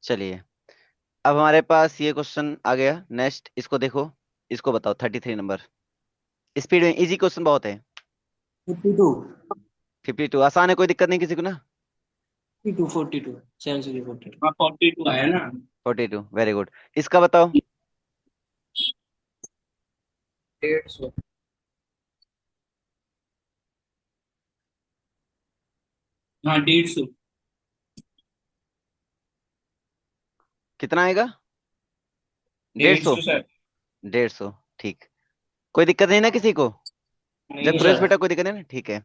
चलिए, अब हमारे पास ये क्वेश्चन आ गया। नेक्स्ट इसको देखो, इसको बताओ। 33 नंबर, स्पीड में, इजी क्वेश्चन बहुत है। 52। 52 आसान है, कोई दिक्कत नहीं किसी को ना। 42 7 हाँ 42 आया ना। 42, वेरी गुड। इसका बताओ। 150। हाँ 150। कितना आएगा? 150। 150 सर। 150, ठीक। कोई दिक्कत नहीं ना किसी को? जब नहीं ध्रुवेश सर। बेटा कोई दिक्कत नहीं ना, ठीक है।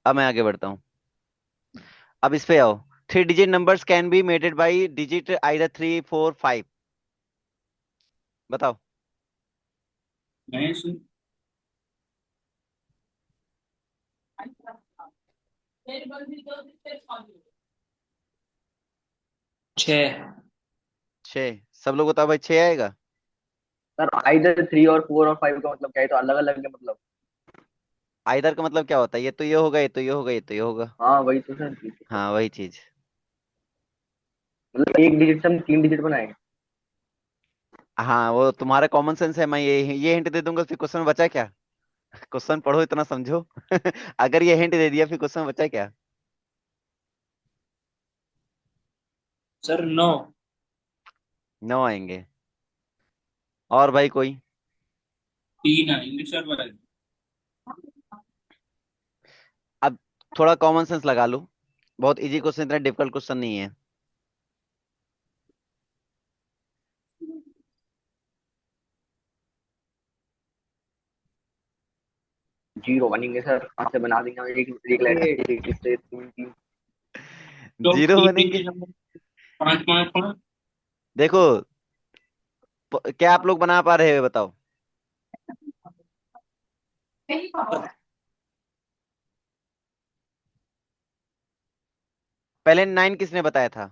अब मैं आगे बढ़ता हूँ। अब इस पे आओ। 3 digit numbers can be maded by digit either 3, 4, 5। बताओ। नहीं सर। 6। 6? सब लोग बताओ भाई, 6 आएगा? सर आइदर 3 और 4 और 5 का मतलब क्या है, तो अलग अलग है मतलब। आइदर का मतलब क्या होता है? ये तो ये होगा, ये तो ये होगा, ये तो ये होगा। हाँ वही तो सर, ठीक है। हाँ, वही चीज। मतलब एक डिजिट से हम 3 डिजिट बनाए। हाँ, वो तुम्हारा कॉमन सेंस है। मैं ये हिंट दे दूंगा, फिर क्वेश्चन बचा क्या? क्वेश्चन पढ़ो, इतना समझो। अगर ये हिंट दे दिया, फिर क्वेश्चन बचा क्या? सर 9। 9 आएंगे। और भाई कोई? 3 आएंगे सर भाई। अब थोड़ा कॉमन सेंस लगा लो। बहुत इजी क्वेश्चन, इतना डिफिकल्ट क्वेश्चन नहीं है। 0 बनेंगे सर, कहाँ से बना देंगे हम? एक एक लेटर, एक एक से 3 3। तो जीरो तीन तीन बनेंगे? के नंबर। 5 5 5। देखो, क्या आप लोग बना पा रहे हो बताओ? पहले 9 किसने बताया था?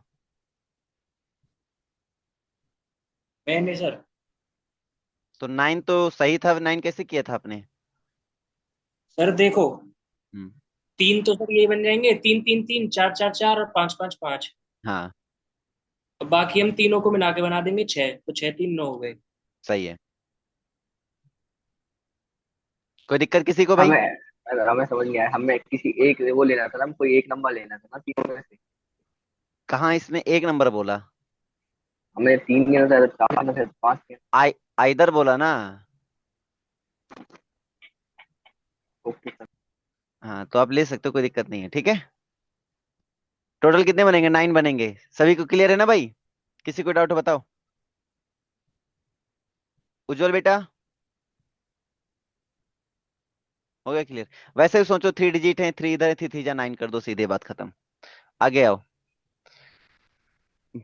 मैंने सर। तो 9 तो सही था। 9 कैसे किया था आपने? सर देखो, हम्म। 3 तो सर ये बन जाएंगे, 3 3 3, 4 4 4 और 5 5 5। हाँ, अब बाकी हम तीनों को मिला के बना देंगे 6, तो 6 3 9 हो गए। सही है। कोई दिक्कत किसी को भाई? हमें हमें समझ नहीं आया, हमें किसी एक वो लेना था ना, कोई एक नंबर लेना था ना तीनों में से। कहाँ इसमें एक नंबर बोला? हमें 3 लेना था, 4 लेना था, 5 लेना आई आइदर बोला ना। था। Okay sir. हाँ, तो आप ले सकते हो, कोई दिक्कत नहीं है, ठीक है। टोटल कितने बनेंगे? 9 बनेंगे। सभी को क्लियर है ना भाई? किसी को डाउट बताओ। उज्जवल बेटा, हो गया क्लियर? वैसे भी सोचो, 3 डिजिट है, 3 इधर है, 3 3 जा 9 कर दो, सीधे बात खत्म। आगे आओ।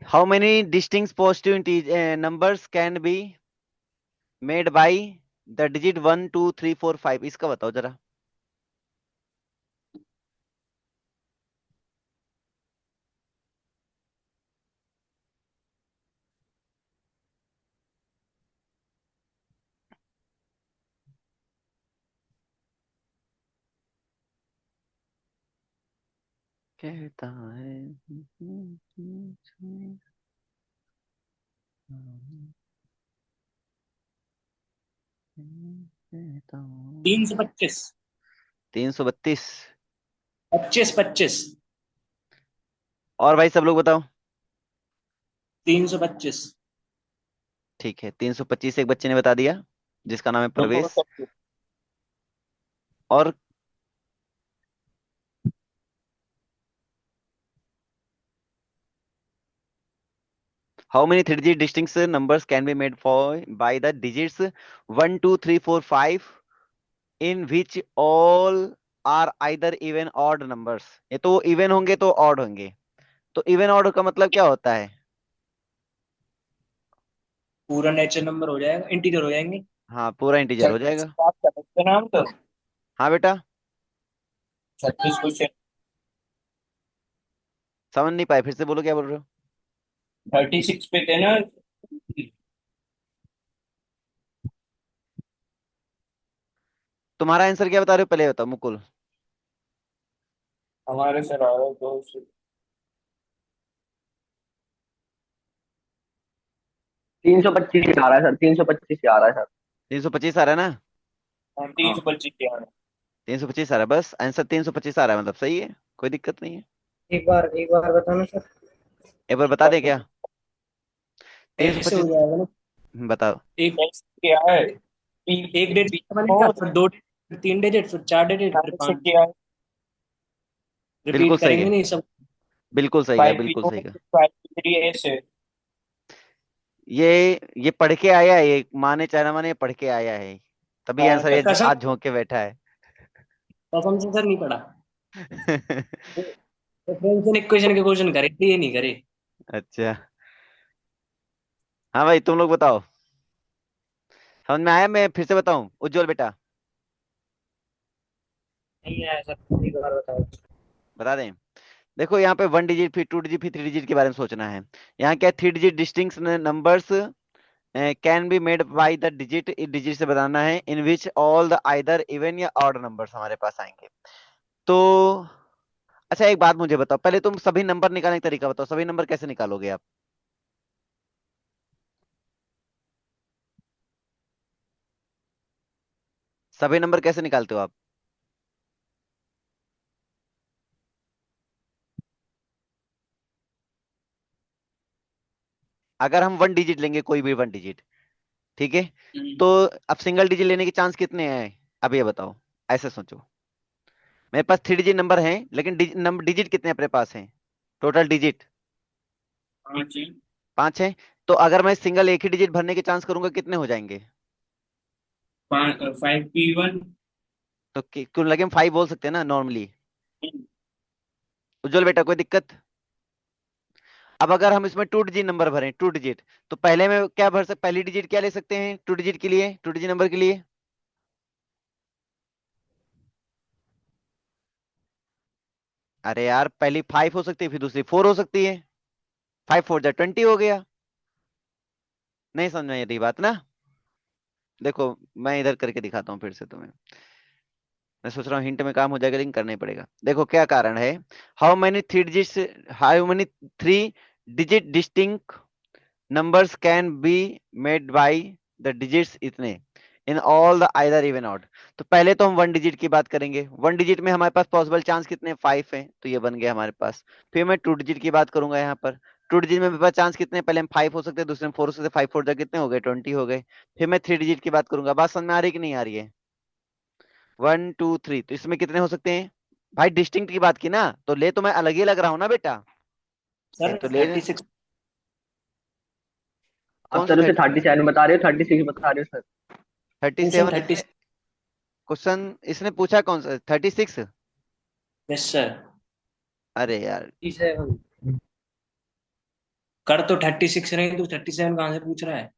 How many distinct positive numbers can be made by the digit 1 2 3 4 5? इसका बताओ जरा। कहता है। कहता हूँ। 325। 332। 25 25। और भाई सब लोग बताओ। 325। ठीक है, 325 एक बच्चे ने बता दिया, जिसका नाम है रुको प्रवेश। रुको। और how many 3 digit distinct numbers can be made for by the digits 1 2 3 4 5 in which all are either even odd numbers? ये तो इवन होंगे तो ऑड होंगे। तो इवन ऑड का मतलब क्या होता है? पूरा नेचर नंबर हो जाएगा, इंटीजर हो जाएंगे। हाँ, पूरा इंटीजर हो 36 जाएगा। बात कर सकते हैं हम तो। हाँ बेटा। 36 को समझ नहीं पाए, फिर से बोलो, क्या बोल रहे हो? 36 पे थे ना। तुम्हारा आंसर क्या बता रहे हो, पहले बताओ मुकुल। हमारे सर आ रहे तो 325 आ रहा है सर, 325 आ रहा है सर। 325 आ रहा है ना? हाँ, 325 के आ रहा 325 आ रहा है, बस आंसर 325 आ रहा है, मतलब सही है, कोई दिक्कत नहीं है। एक बार बताना सर। एक बार बता दे क्या? है। ऐसे हो 325। जाएगा ना। बताओ। एक क्या है, एक डिजिट बनेगा, फिर दो फिर तीन डिजिट, फिर चार डिजिट, फिर पांच। क्या है, बिल्कुल रिपीट सही करेंगे है, नहीं सब। बिल्कुल सही है, फाइव बिल्कुल जीरो सही है। फाइव थ्री ऐसे। ये पढ़ के आया है, ये माने चाहे ना माने, ये पढ़ के आया है, तभी आंसर ये कसम, आज झोंक के बैठा है। कसम से सर नहीं पढ़ा। फ्रेंड्स ने क्वेश्चन के क्वेश्चन करे थे, ये नहीं करे। अच्छा। हाँ भाई, तुम लोग बताओ, समझ में आया? मैं फिर से बताऊं उज्जवल बेटा? नहीं आया सर, एक बार बताओ। बता दें? देखो यहाँ पे 1 डिजिट, फिर 2 डिजिट, फिर 3 डिजिट के बारे में सोचना है। यहाँ क्या, 3 digit distinct numbers can be made by the digit, इस डिजिट से बताना है, in which all the either even या ऑड नंबर्स हमारे पास आएंगे। तो अच्छा, एक बात मुझे बताओ, पहले तुम सभी नंबर निकालने का तरीका बताओ, सभी नंबर कैसे निकालोगे आप? सभी नंबर कैसे निकालते हो आप? अगर हम 1 डिजिट लेंगे, कोई भी 1 डिजिट, ठीक है, तो अब सिंगल डिजिट लेने के चांस कितने हैं? अब ये बताओ, ऐसे सोचो, मेरे पास 3 डिजिट नंबर हैं, लेकिन डिजिट कितने अपने पास हैं? टोटल डिजिट पांच है। 5 है। तो अगर मैं सिंगल एक ही डिजिट भरने के चांस करूंगा, कितने हो जाएंगे? Five P one. तो क्यों लगे, हम 5 बोल सकते हैं ना नॉर्मली। उज्जवल बेटा, कोई दिक्कत? अब अगर हम इसमें 2 डिजिट नंबर भरें, 2 डिजिट, तो पहले में क्या भर सकते, पहली डिजिट क्या ले सकते हैं 2 डिजिट के लिए, 2 डिजिट नंबर के लिए? अरे यार, पहली 5 हो सकती है, फिर दूसरी 4 हो सकती है। 5 4 जा 20 हो गया। नहीं समझ में आ रही बात ना? देखो, मैं इधर करके दिखाता हूँ फिर से तुम्हें। मैं सोच रहा हूँ हिंट में काम हो जाएगा, लेकिन करना ही पड़ेगा। देखो क्या कारण है। How many 3 digits, how many 3 digit distinct numbers can be made by the digits इतने in all the either even odd। तो पहले तो हम 1 डिजिट की बात करेंगे। 1 डिजिट में हमारे पास पॉसिबल चांस कितने, 5 है, तो ये बन गया हमारे पास। फिर मैं 2 डिजिट की बात करूंगा यहाँ पर। 2 डिजिट में मेरे पास चांस कितने, पहले हम 5 हो सकते हैं, दूसरे में 4 हो सकते हैं, 5 4 जा कितने हो गए, 20 हो गए। फिर मैं 3 डिजिट की बात करूंगा। बात समझ में आ रही कि नहीं आ रही है? 1 2 3, तो इसमें कितने हो सकते हैं? भाई डिस्टिंक्ट की बात की ना, तो ले तो मैं अलग ही लग रहा हूँ ना बेटा। सर तो ले, 36। अब कौन सा सर उसे 30? 37 बता रहे हो, 36 बता रहे हो sir. Thirty question seven 36। Question इसने पूछा कौन सा, 36? Yes sir. अरे यार, 37। कर तो 36 रहे, तो 37 कहाँ से पूछ रहा है?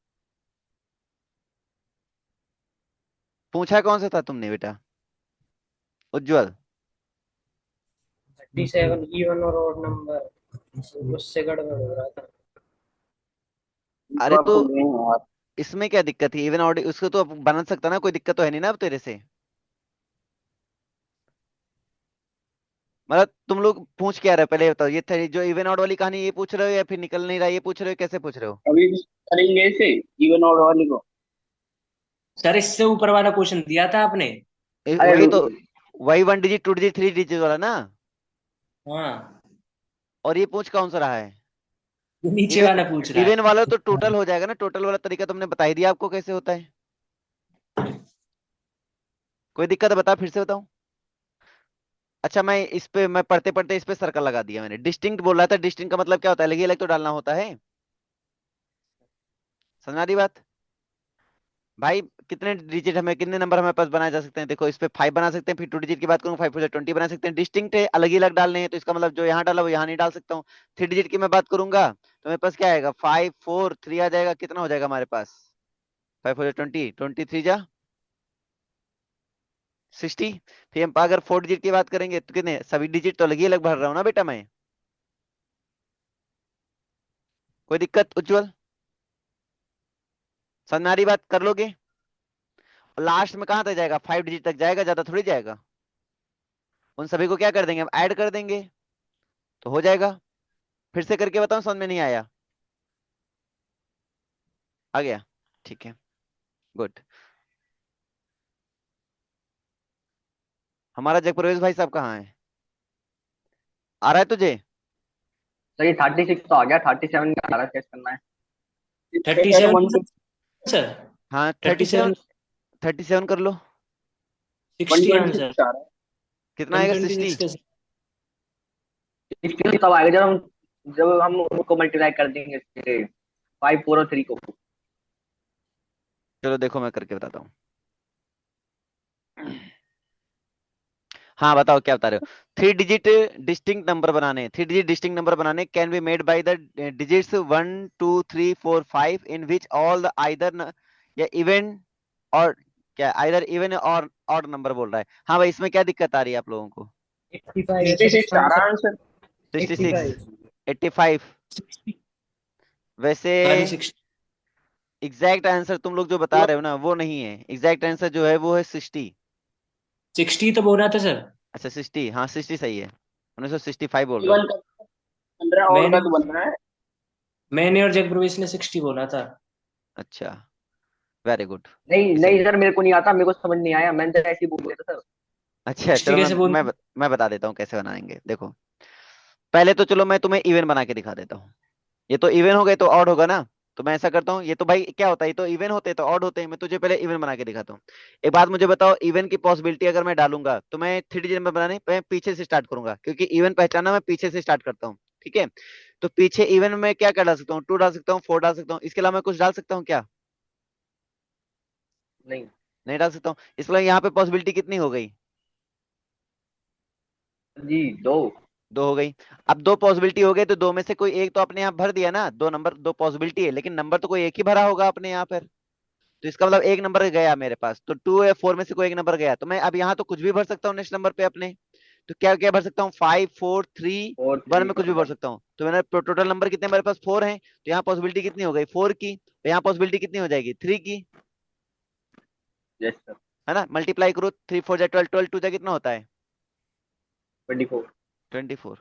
पूछा कौन सा था तुमने बेटा उज्जवल? 37 इवन और ऑड नंबर, उससे गड़बड़ हो रहा था। अरे तो इसमें क्या दिक्कत है, इवन ऑड उसको तो अब बना सकता ना, कोई दिक्कत तो है नहीं ना अब तेरे से। मतलब तुम लोग पूछ क्या रहे हो, पहले ये बताओ, ये जो इवन ऑड वाली कहानी ये पूछ रहे हो, या फिर निकल नहीं रहा ये पूछ रहे हो, कैसे पूछ रहे हो? अभी भी करेंगे इसे, इवन और वाली को। सर इससे ऊपर वाला क्वेश्चन दिया था आपने। अरे वही तो, वही 1 डिजिट 2 डिजिट 3 डिजिट वाला ना। हाँ, और ये पूछ कौन सा रहा है? जो नीचे इवन, वाला पूछ रहा इवन वाला है। तो टोटल हो जाएगा ना, टोटल वाला तरीका तुमने बता ही दिया आपको कैसे होता है। कोई दिक्कत है, बता, फिर से बताऊं? अच्छा, मैं इस पे, मैं पढ़ते पढ़ते इस पे सर्कल लगा दिया मैंने। डिस्टिंक्ट बोल रहा था, डिस्टिंक्ट का मतलब क्या होता है, अलग ही अलग तो डालना होता है। समझ आ रही बात? भाई कितने डिजिट हमें, कितने नंबर हमारे पास बनाए जा सकते हैं, देखो इस पे 5 बना सकते हैं, फिर 2 डिजिट की बात करूँ, 5 4 जा 20 बना सकते हैं। डिस्टिंक्ट है, अलग ही अलग डालने हैं, तो इसका मतलब जो यहाँ डाला वो यहाँ नहीं डाल सकता हूँ। 3 डिजिट की मैं बात करूंगा, तो मेरे पास क्या आएगा, 5 4 3 आ जाएगा, कितना हो जाएगा हमारे पास, 5 4 जा 20, 23 जा 60। फिर हम अगर 4 डिजिट की बात करेंगे, तो कितने, सभी डिजिट तो अलग ही अलग भर रहा हूँ ना बेटा मैं। कोई दिक्कत उज्जवल? समझ में आ रही बात, कर लोगे? लास्ट में कहाँ तक जाएगा, 5 डिजिट तक जाएगा, ज्यादा थोड़ी जाएगा। उन सभी को क्या कर देंगे, हम ऐड कर देंगे, तो हो जाएगा। फिर से करके बताऊं, समझ में नहीं आया? आ गया, ठीक है, गुड। हमारा जगप्रवेश भाई साहब कहाँ है, आ रहा है तुझे? सर ये 36 तो आ गया, 37 का सारा चेक करना है। 37 सर, हाँ 37 37 कर लो। 60 आंसर। 126 आ रहा है। कितना आएगा, 60? 126 का 60 तब आएगा जब हम उसको मल्टीप्लाई कर देंगे इसके 5 4 और 3 को। चलो देखो मैं करके बताता हूँ। हाँ बताओ क्या बता रहे हो। 3 डिजिट डिस्टिंक्ट नंबर बनाने, 3 डिजिट डिस्टिंक्ट नंबर बनाने can be made by the digits 1 2 3 4 5 in which all the either या इवन और क्या, आइदर इवन और ऑड नंबर बोल रहा है। हाँ भाई इसमें क्या दिक्कत आ रही है आप लोगों को? 85 है सर इसका आंसर। 66, 85। 85। 60 वैसे खाली 60। एग्जैक्ट आंसर तुम लोग जो बता रहे हो ना वो नहीं है, एग्जैक्ट आंसर जो है वो है 60। 60 तो बोल रहा था सर। अच्छा 60, हाँ 60 सही है, 1965 बोल रहे हो। इवन का 15 और मैंने का तो बन रहा है। मैंने और जगप्रवेश ने 60 बोला था। अच्छा, वेरी गुड। नहीं किसी नहीं सर, मेरे को नहीं आता, मेरे को समझ नहीं आया, मैंने तो ऐसे ही बोल दिया था सर। अच्छा 60 चलो कैसे बोल। मैं बता देता हूँ कैसे बनाएंगे, देखो। पहले तो चलो मैं तुम्हें इवन बना के दिखा देता हूँ। ये तो इवन हो गए तो ऑड होगा ना। तो मैं ऐसा करता हूँ, ये तो भाई क्या होता है, ये तो इवन होते हैं तो ऑड होते हैं। मैं तुझे पहले इवन बना के दिखाता हूँ। एक बात मुझे बताओ, इवन की पॉसिबिलिटी अगर मैं डालूंगा तो मैं 3 डिजिट नंबर बनाने मैं पीछे से स्टार्ट करूंगा, क्योंकि इवन पहचाना मैं पीछे से स्टार्ट करता हूँ। ठीक है, तो पीछे इवन में क्या क्या डाल सकता हूँ, 2 डाल सकता हूँ, 4 डाल सकता हूँ, इसके अलावा मैं कुछ डाल सकता हूँ क्या? नहीं नहीं डाल सकता हूँ। इसलिए यहाँ पे पॉसिबिलिटी कितनी हो गई? जी, 2। 2 हो गई। अब 2 पॉसिबिलिटी हो गई तो 2 में से कोई एक तो अपने आप भर दिया ना, 2 नंबर 2 पॉसिबिलिटी है, लेकिन नंबर तो कोई एक ही भरा होगा अपने यहाँ पर। तो इसका मतलब एक नंबर गया मेरे पास, तो 2 या 4 में से कोई एक नंबर गया, तो मैं अब यहाँ तो कुछ भी भर सकता हूँ नेक्स्ट नंबर पे अपने। तो क्या क्या भर सकता हूँ, 5 4 3 1 4 3 में कुछ भी भर सकता हूँ। तो मैंने टोटल नंबर कितने मेरे पास 4 हैं, तो यहाँ पॉसिबिलिटी कितनी हो गई 4 की, तो यहाँ पॉसिबिलिटी कितनी हो जाएगी 3 की, यस सर। है ना। मल्टीप्लाई करो, 3 4 जा 12, 12 2 जा कितना होता है 24। 24।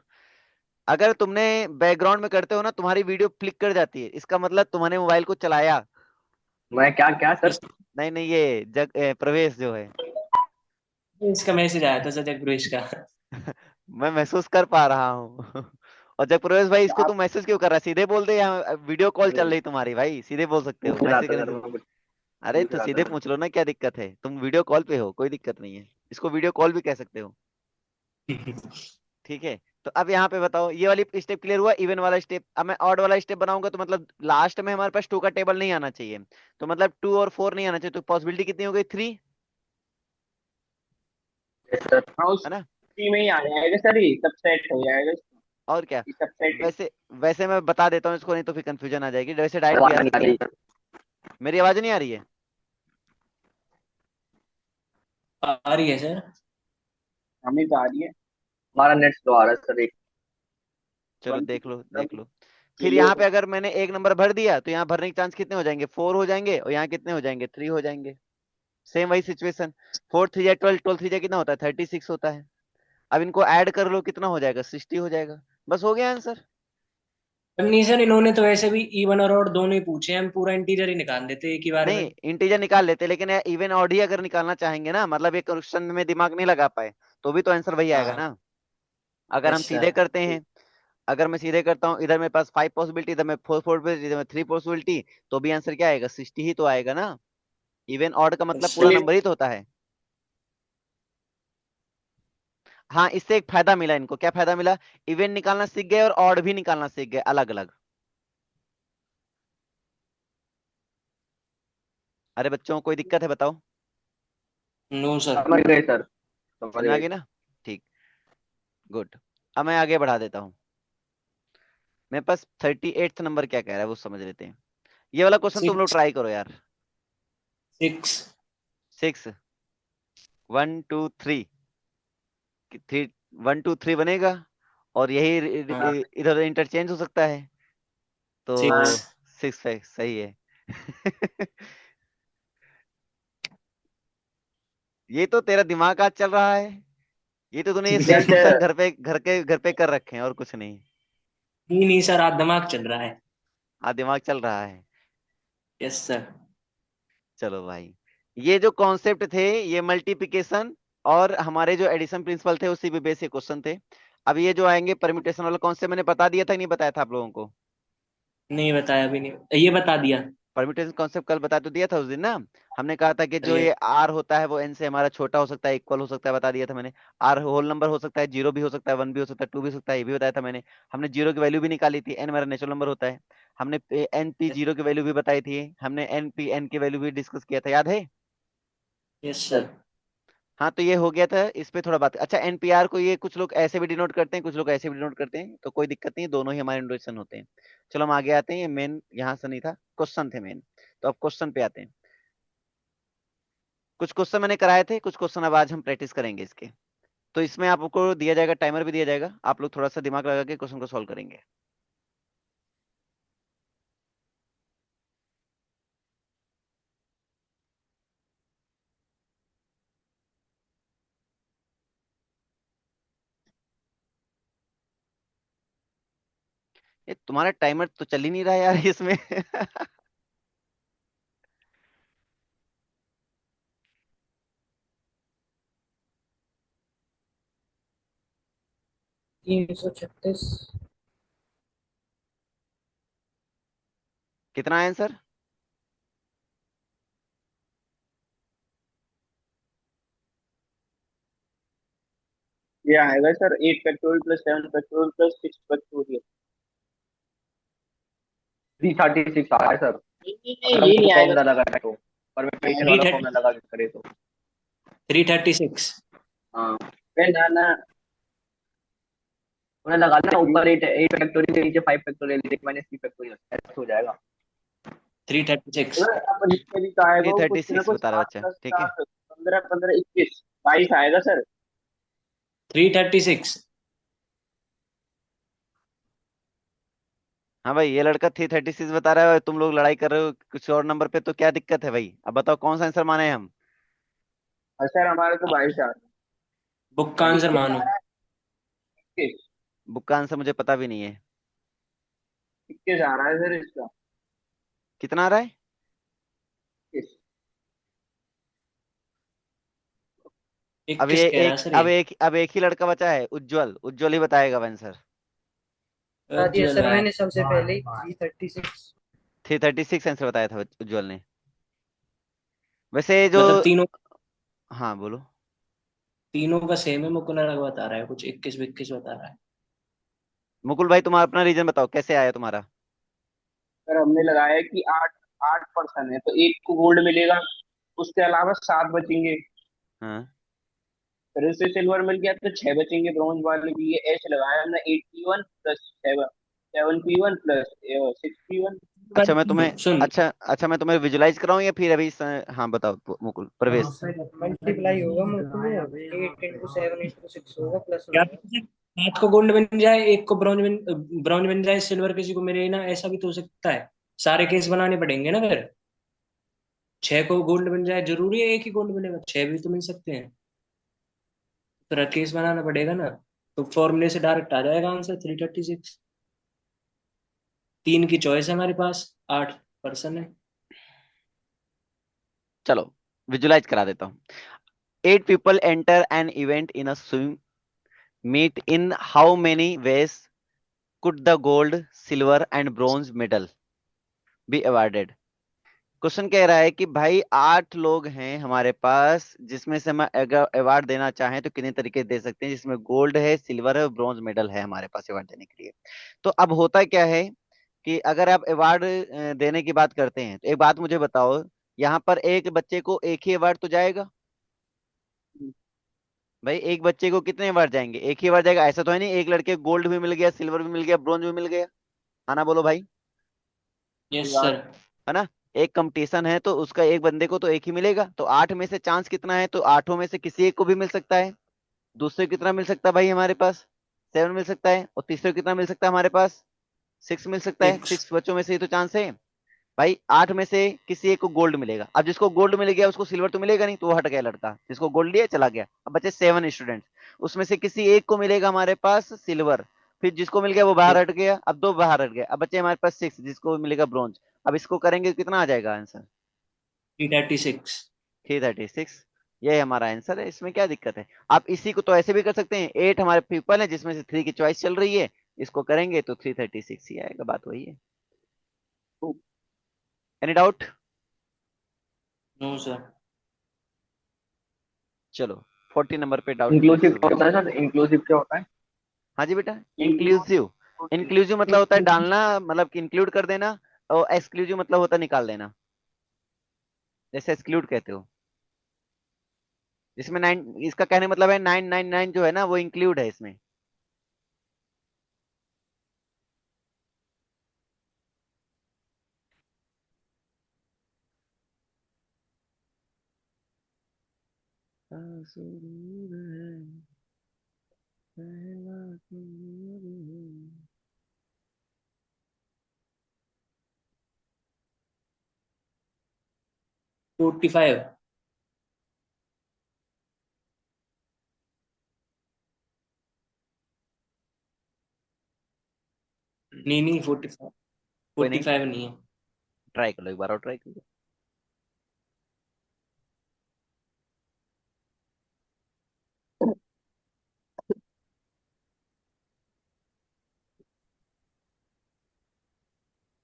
अगर तुमने बैकग्राउंड में करते हो ना तुम्हारी वीडियो फ्लिक कर जाती है, इसका मतलब तुम्हारे मोबाइल को चलाया। मैं क्या क्या सर? नहीं नहीं, ये प्रवेश जो है। इसका मैसेज आया था सर जगप्रवेश का। मैं महसूस कर पा रहा हूँ। और जब प्रवेश भाई इसको आप तुम मैसेज क्यों कर रहा है, सीधे बोल दे, यहाँ वीडियो कॉल चल नहीं, रही तुम्हारी भाई, सीधे बोल सकते हो पूछ रहा मैसेज था करने सर, से। मैं कुछ अरे पूछ तो रहा था सीधे सर। पूछ लो ना, क्या दिक्कत है, तुम वीडियो कॉल पे हो, कोई दिक्कत नहीं है, इसको वीडियो कॉल भी कह सकते हो। ठीक है, तो अब यहाँ पे बताओ, ये वाली स्टेप क्लियर हुआ, इवन वाला स्टेप। अब मैं ऑड वाला स्टेप बनाऊंगा तो मतलब लास्ट में हमारे पास 2 का टेबल नहीं आना चाहिए, तो मतलब 2 और 4 नहीं आना चाहिए, तो पॉसिबिलिटी कितनी हो गई 3, यस सर। हाँ, है ना। उसी में ही आ जाएगा सर, ये सब सेट हो जाएगा। और क्या। ये सब सेट वैसे वैसे मैं बता देता हूँ इसको, नहीं तो फिर कंफ्यूजन आ जाएगी, वैसे डायरेक्ट भी आवाज आ नहीं आ सकता रही है। सर। मेरी आवाज नहीं आ रही है? आ रही है सर। हमें तो आ रही है। हमारा नेट स्लो आ रहा है सर, एक चलो देख लो देख लो। फिर ये यहाँ पे अगर मैंने एक नंबर भर दिया तो यहाँ भरने के चांस कितने हो जाएंगे, 4 हो जाएंगे, और यहाँ कितने हो जाएंगे 3 हो जाएंगे। सेम वही सिचुएशन, 4 3 जा 12, 12 3 जा कितना होता है 36 होता है। अब इनको ऐड कर लो, कितना हो जाएगा 60 हो जाएगा। बस हो गया आंसर। नहीं सर, इन्होंने तो ऐसे भी इवन और ऑड दोनों ही पूछे, हम पूरा इंटीजर ही निकाल देते एक ही बार में। नहीं इंटीजर निकाल लेते, लेकिन इवन ऑड ही अगर निकालना चाहेंगे ना, मतलब एक क्वेश्चन में दिमाग नहीं लगा पाए, तो भी तो आंसर वही आएगा हाँ। ना। अगर हम यस सीधे सर। करते हैं, अगर मैं सीधे करता हूँ, इधर मेरे पास 5 पॉसिबिलिटी, इधर में 4 पॉसिबिलिटी, इधर में 3 पॉसिबिलिटी, तो भी आंसर क्या आएगा 60 ही तो आएगा ना। इवन ऑड का मतलब यस पूरा सर। नंबर ही तो होता है। हाँ इससे एक फायदा मिला इनको, क्या फायदा मिला, इवन निकालना सीख गए और ऑड भी निकालना सीख गए अलग अलग। अरे बच्चों कोई दिक्कत है बताओ? No sir. समझ गए सर, समझ समझ में आ गए। गई ना, ठीक, गुड। अब मैं आगे बढ़ा देता हूँ। मेरे पास 38th नंबर क्या कह रहा है वो समझ लेते हैं। ये वाला क्वेश्चन तुम लोग 6 ट्राई करो यार। 6 6 1 2 3, 3 1 2 3 बनेगा, और यही हाँ इधर इंटरचेंज हो सकता है, तो 6। 6 सही है। ये तो तेरा दिमाग आज चल रहा है, ये तो तूने ये सेम जैसे क्वेश्चन घर पे कर रखे हैं और कुछ नहीं। नहीं नहीं सर, आज दिमाग चल रहा है। हाँ दिमाग चल रहा है। Yes sir. चलो भाई, ये जो कॉन्सेप्ट थे ये मल्टीप्लिकेशन और हमारे जो एडिशन प्रिंसिपल थे उसी पे बेस के क्वेश्चन थे। अब ये जो आएंगे परम्यूटेशन वाला कॉन्सेप्ट मैंने बता दिया था कि नहीं बताया था आप लोगों को? नहीं बताया, अभी नहीं, ये बता दिया। परम्यूटेशन कॉन्सेप्ट कल बता तो दिया था उस दिन ना। हमने कहा था कि जो ये ये आर होता है वो एन से हमारा छोटा हो सकता है, इक्वल हो सकता है, बता दिया था मैंने। आर होल नंबर हो सकता है, जीरो भी हो सकता है, वन भी हो सकता है, टू भी हो सकता है, ये भी बताया था मैंने। हमने जीरो की वैल्यू भी निकाली थी, एन हमारा नेचुरल नंबर होता है। हमने एन पी जीरो की वैल्यू भी बताई थी, हमने एन पी एन की वैल्यू भी डिस्कस किया था, याद है? Yes sir. हाँ, तो ये हो गया था, इस पे थोड़ा बात। अच्छा, एनपीआर को ये कुछ लोग ऐसे भी डिनोट करते हैं, कुछ लोग ऐसे भी डिनोट करते हैं, तो कोई दिक्कत नहीं है, दोनों ही हमारे नोटेशन होते हैं। चलो हम आगे आते हैं, ये मेन यहाँ से नहीं था, क्वेश्चन थे मेन। तो अब क्वेश्चन पे आते हैं। कुछ क्वेश्चन मैंने कराए थे, कुछ क्वेश्चन अब आज हम प्रैक्टिस करेंगे इसके। तो इसमें आपको दिया जाएगा, टाइमर भी दिया जाएगा, आप लोग थोड़ा सा दिमाग लगा के क्वेश्चन को सॉल्व करेंगे। ये तुम्हारा टाइमर तो चल ही नहीं रहा यार इसमें। 336। कितना आंसर? ये आएगा सर 8 फैक्टोरियल + 7 फैक्टोरियल + 6 फैक्टोरियल। 336 आ रहा है सर। नहीं अगर ये हम नहीं आएगा फॉर्मूला सर। लगाए तो, परम्यूटेशन थ्री वाला थर्टी फॉर्मूला लगा के करे तो। 336। हाँ, ना ना, उन्हें लगा लेना ऊपर 8 फैक्टोरियल के नीचे 5 फैक्टोरियल, 8 - 3 फैक्टोरियल, ऐसे हो जाएगा। 336। अगर आप लिखते भी तो आएगा थ्री वो थर्टी कुछ ना सिक्स कुछ, बता रहा 7 बच्चा, + ठीक है। 7 15 15 21 22 आएगा सर। 336। हाँ भाई, ये लड़का 336 बता रहा है और तुम लोग लड़ाई कर रहे हो कुछ और नंबर पे, तो क्या दिक्कत है भाई? अब बताओ कौन सा आंसर माने हम? और सर हमारे तो 22 आ रहा बुक का है, आंसर 21 मानो। आ रहा है, 21 बुक का आंसर मुझे पता भी नहीं है। 21 आ रहा है सर इसका। कितना आ रहा है? 21। अब 21 ये कह रहा है एक सर अब ये। एक अब एक ही लड़का बचा है, उज्जवल। उज्जवल ही बताएगा आंसर। बता दिया उज्ज्वल सर है। मैंने सबसे पहले ही 336। 336 आंसर बताया था उज्जवल ने। वैसे जो, मतलब तीनों, हाँ बोलो। तीनों का सेम है, मुकुल अलग बता रहा है, कुछ 21 22 बता रहा है। मुकुल भाई, तुम्हारा अपना रीजन बताओ, कैसे आया तुम्हारा? सर हमने लगाया है कि 8 8 पर्सन है तो एक को गोल्ड मिलेगा, उसके अलावा 7 बचेंगे। हाँ, फिर उससे सिल्वर मिल गया तो 6 बचेंगे ब्रॉन्ज वाले के लिए। ऐसे लगाया हमने 8P1 + 7 7P1 + 6P1। अच्छा मैं तुम्हें सुन, अच्छा अच्छा मैं तुम्हें विजुलाइज कराऊं या फिर अभी हाँ बताओ मुकुल प्रवेश। मल्टीप्लाई होगा मुझको, 8 × 7 × 6 होगा, प्लस में क्या होगा। 7 को गोल्ड बन जाए, एक को ब्रॉन्ज बन जाए, सिल्वर किसी को मिले ना, ऐसा भी तो हो सकता है। सारे केस बनाने पड़ेंगे ना फिर। 6 को गोल्ड बन जाए, जरूरी है एक ही गोल्ड मिलेगा? 6 भी तो मिल सकते हैं। फिर केस बनाना पड़ेगा ना। तो फॉर्मूले से डायरेक्ट आ जाएगा आंसर 336। 3 की चॉइस है हमारे पास, 8 पर्सन है। चलो विजुलाइज करा देता हूँ। 8 people enter an event in a swim meet. In how many ways could the gold, silver and bronze medal be awarded? Question कह रहा है कि भाई 8 लोग हैं हमारे पास, जिसमें से हम अगर अवार्ड देना चाहें तो कितने तरीके से दे सकते हैं, जिसमें गोल्ड है, सिल्वर है और ब्रॉन्ज मेडल है हमारे पास अवार्ड देने के लिए। तो अब होता क्या है कि अगर आप अवार्ड देने की बात करते हैं तो एक बात मुझे बताओ, यहाँ पर एक बच्चे को एक ही अवार्ड तो जाएगा? भाई एक बच्चे को कितने अवार्ड जाएंगे? एक ही अवार्ड जाएगा? ऐसा तो है नहीं एक लड़के गोल्ड भी मिल गया, सिल्वर भी मिल गया, ब्रॉन्ज भी मिल गया। आना बोलो भाई। Yes sir. है ना? एक कंपटीशन है तो उसका एक बंदे को तो एक ही मिलेगा, तो 8 में से चांस कितना है? तो 8 में से किसी एक को भी मिल सकता है। दूसरे को कितना मिल सकता है भाई हमारे पास? 7 मिल सकता है। और तीसरे को कितना मिल सकता है हमारे पास? 6 मिल सकता है। 6। 6 बच्चों में से ही तो चांस है। भाई 8 में से किसी एक को गोल्ड मिलेगा। अब जिसको गोल्ड मिल गया उसको सिल्वर तो मिलेगा नहीं, तो वो हट गया लड़का, जिसको गोल्ड लिया चला गया। अब बचे 7 स्टूडेंट्स, उसमें से किसी एक को मिलेगा हमारे पास सिल्वर। फिर जिसको मिल गया वो बाहर हट गया, अब 2 बाहर हट गए, अब बचे हमारे पास 6 जिसको मिलेगा ब्रॉन्ज। अब इसको करेंगे कितना आ जाएगा आंसर? 336। 336। ये हमारा आंसर है, इसमें क्या दिक्कत है? आप इसी को तो ऐसे भी कर सकते हैं, 8 हमारे पीपल है जिसमें से 3 की चॉइस चल रही है, इसको करेंगे तो 336 ही आएगा, बात वही है। Any doubt? No sir. चलो 40 नंबर पे डाउट इंक्लूसिव शुरू क्या होता करते है हैं। सर? इंक्लूसिव क्या होता है? हाँ जी बेटा, इंक्लूसिव। इंक्लूसिव। इंक्लूसिव मतलब होता है डालना, मतलब कि इंक्लूड कर देना। और एक्सक्लूसिव मतलब होता है निकाल देना, जैसे एक्सक्लूड कहते हो। इसमें 9, इसका कहने का मतलब है 999 जो है ना वो इंक्लूड है इसमें। सुरूर है, पहला सुरूर है। 45। नहीं नहीं, 45। कोई नहीं, 45 नहीं है। ट्राई कर लो एक बार और ट्राई कर लो।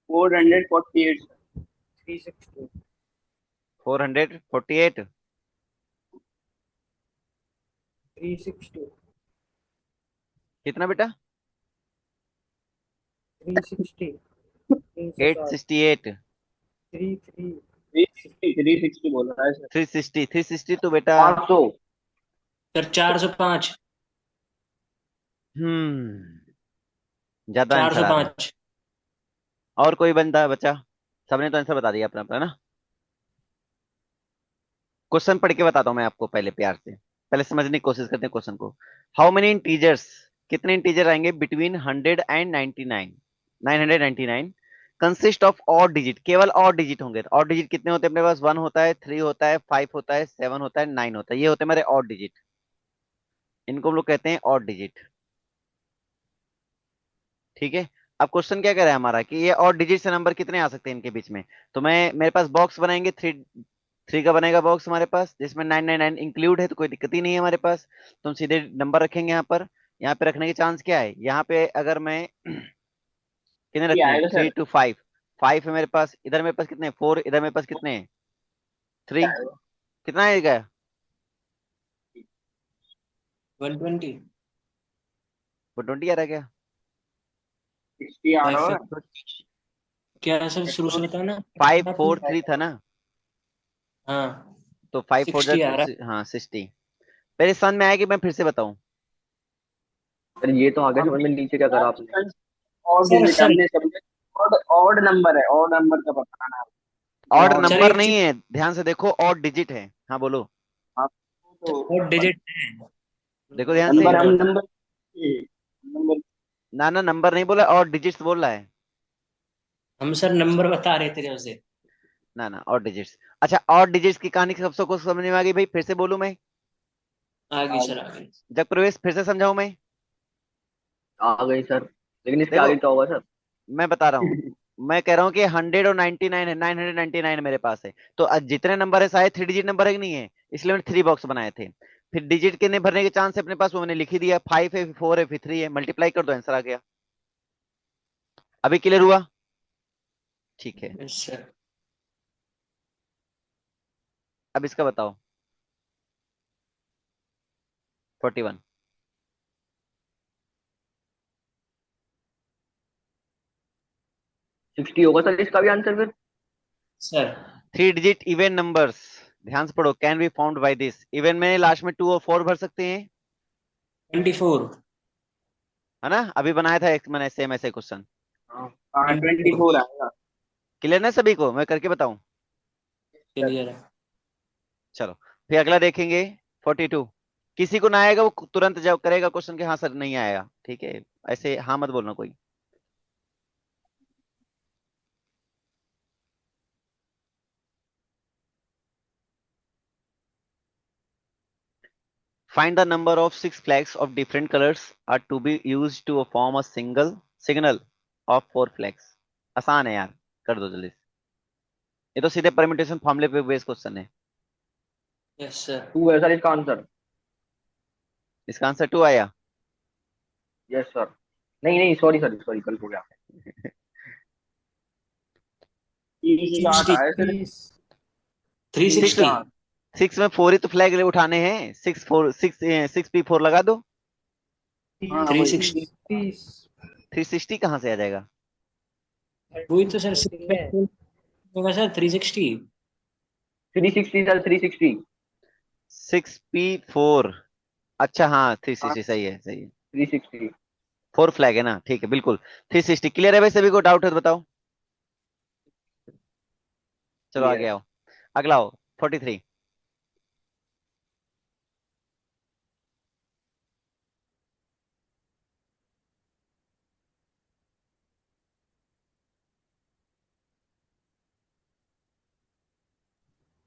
448। 360। 448। 360। कितना बेटा? 360। 360। 868। 33। 360 बोल रहा है सर। 360, 360 तो बेटा। 500। सर 405। ज्यादा आंसर आ रहे हैं। 405। और कोई बंदा बचा? सबने तो आंसर बता दिया अपना अपना ना। क्वेश्चन पढ़ के बताता हूँ मैं आपको, पहले प्यार से पहले समझने की कोशिश करते हैं क्वेश्चन को। हाउ मेनी इंटीजर्स, कितने इंटीजर आएंगे between 100 and 99, 999 consist of odd digit, केवल ऑड डिजिट होंगे। ऑड डिजिट कितने होते हैं अपने पास? 1 होता है, 3 होता है, 5 होता है, 7 होता है, 9 होता है, ये होते हैं हमारे ऑड डिजिट। इनको हम लोग कहते हैं ऑड डिजिट। ठीक है। अब क्वेश्चन क्या कर रहा है हमारा कि ये और डिजिट से नंबर कितने आ सकते हैं इनके बीच में। तो मैं, मेरे पास बॉक्स बनाएंगे, थ्री, थ्री का बनेगा बॉक्स हमारे पास, जिसमें 999 इंक्लूड है, तो कोई दिक्कत ही नहीं है हमारे पास। तो हम सीधे नंबर रखेंगे यहाँ पर। यहाँ पे रखने के चांस क्या है, यहाँ पे अगर मैं कितने ये रखने हैं, आएगा three sir. Two five. Five है मेरे पास, इधर मेरे पास कितने, 4, इधर मेरे पास कितने हैं, 3। आएगा कितना आएगा? 120। वो 20 आ रहा है क्या? 60 आ रहा है। 5। क्या सर, शुरू से बताना। 543 था ना, हाँ, तो 5 4 जा 60 आ रहा हाँ 60। मेरे समझ में आया कि मैं फिर से बताऊं? सर ये तो आगे समझ में, नीचे क्या करा आपने? है। ऑड सर डिजिट सर हमने समझे। ऑड ऑड नंबर है, ऑड नंबर का बताना है। ये odd odd sir number. Number एक नहीं चीज है, ध्यान से देखो, ऑड डिजिट है। हाँ बोलो। आप तो और डिजिट है। देखो ध्यान से। नंबर, हम नंबर नंबर। ना ना, नंबर नहीं बोला, और डिजिट्स बोल रहा है। हम सर नंबर बता रहे थे जब से। ना ना, और डिजिट्स। अच्छा, और डिजिट्स की कहानी सबको समझ में आ गई भाई? फिर से बोलूं मैं? आ गई सर, आ गई। जब प्रवेश फिर से समझाऊं मैं? आ गई सर, लेकिन इसके देखो आगे क्या होगा सर? मैं बता रहा हूँ, मैं कह रहा हूँ कि 100 और 99 है, 999 मेरे पास है। तो जितने नंबर है सारे 3 डिजिट नंबर है कि नहीं है, इसलिए मैंने 3 बॉक्स बनाए थे। फिर डिजिट कितने भरने के चांस है अपने पास, वो मैंने लिख ही दिया, 5 है, 4 है, फिर 3 है, मल्टीप्लाई कर दो, आंसर आ गया। अभी क्लियर हुआ? ठीक है। Yes sir. अब इसका बताओ, 41। 60 होगा सर इसका भी आंसर फिर। सर 3 डिजिट इवन नंबर्स, ध्यान से पढ़ो, can be found by this. Even में लास्ट में 2 और 4 भर सकते हैं, 24। है ना? अभी बनाया था एक मैंने सेम ऐसे क्वेश्चन। हाँ, 24 24 आएगा। क्लियर ना सभी को? मैं करके बताऊं? क्लियर है। चलो फिर अगला देखेंगे, 42। किसी को ना आएगा वो तुरंत जवाब करेगा क्वेश्चन के, हाँ सर नहीं आएगा, ठीक है? ऐसे हाँ मत बोलना कोई। Find the number of 6 flags of different colors are to be used to form a single signal of 4 flags। आसान है यार, कर दो जल्दी से। ये तो सीधे परम्यूटेशन फॉर्मूले पे बेस्ड क्वेश्चन है। Yes sir. 2 है सर इसका आंसर। इसका आंसर 2 आया। Yes sir. नहीं नहीं सॉरी सॉरी सॉरी गलत हो गया। 30 60 आया सर। 6 360। 6 में 4 ही तो फ्लैग उठाने हैं। 6 P4 लगा दो। हाँ वही 360 30 360 कहाँ से आ जाएगा? वही तो सर होती है। होगा सर 360। 360 सर 360। 6P4। अच्छा हाँ, हाँ 360 सही है, सही है। 360। 4 फ्लैग है ना, ठीक है बिल्कुल। 360 क्लियर है भाई, सभी को डाउट है तो बताओ। चलो क्लियर आगे है। आओ। अगला आओ। 43।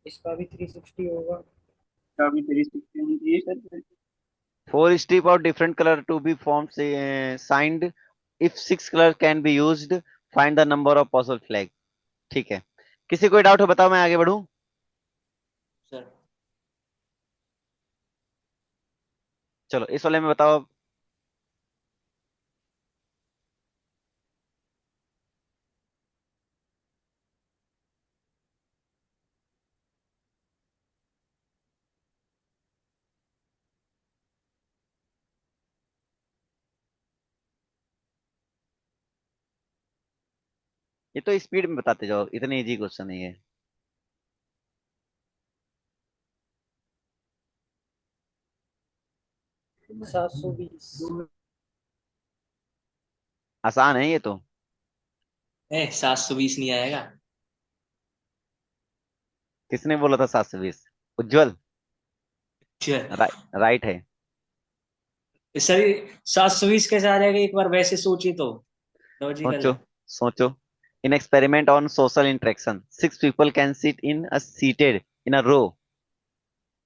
इसका भी 360 होगा। इसका भी 360 होनी चाहिए sir. 4 strip of different color to be formed, signed. If 6 color can be used, find the number of possible flag। ठीक है, किसी कोई डाउट हो बताओ, मैं आगे बढ़ूं। सर चलो इस वाले में बताओ। ये तो स्पीड में बताते जाओ, इतने इजी क्वेश्चन नहीं है। 720। आसान है ये तो। 720 नहीं आएगा। किसने बोला था 720? उज्जवल। चल राइट है। सर 720 कैसे आ जाएगा, एक बार वैसे सोचिए तो लॉजिकल सोचो है। सोचो। In experiment on social interaction 6 people can sit in a seated in a row.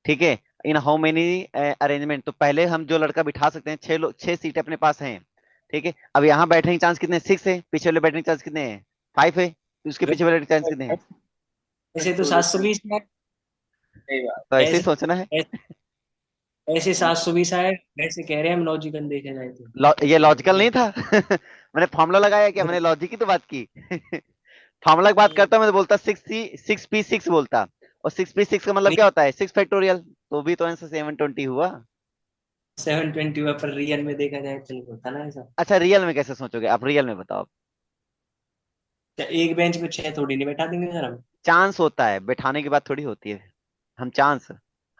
ठीक है। इन हाउ मेनी अरेंजमेंट, तो पहले हम जो लड़का बिठा सकते हैं, 6 सीटें अपने पास हैं। ठीक है, अब यहाँ बैठने के चांस कितने? 6 है। पीछे वाले बैठने के चांस कितने हैं? 5 है। उसके पीछे वाले चांस कितने हैं? ऐसे तो 720 है। सही बात। तो ऐसे ही ऐसे सोचना है। ऐसे 720 आए, वैसे कह रहे हैं हम लॉजिकल देखा जाए तो। ये लॉजिकल नहीं था। मैंने फॉर्मूला लगाया क्या? मैंने लॉजिक की तो बात की। फॉर्मूला की बात करता मैं तो बोलता 6P6 बोलता। और 6P6 का मतलब नहीं क्या होता है? 6 फैक्टोरियल। तो भी तो आंसर 720 हुआ। 720 हुआ, पर रियल में देखा जाए तो नहीं होता ना ऐसा। अच्छा, रियल में कैसे सोचोगे आप? रियल में बताओ। क्या एक बेंच पे 6 थोड़ी नहीं बैठा देंगे सर हम। चांस होता है, बैठाने की बात थोड़ी होती है। हम चांस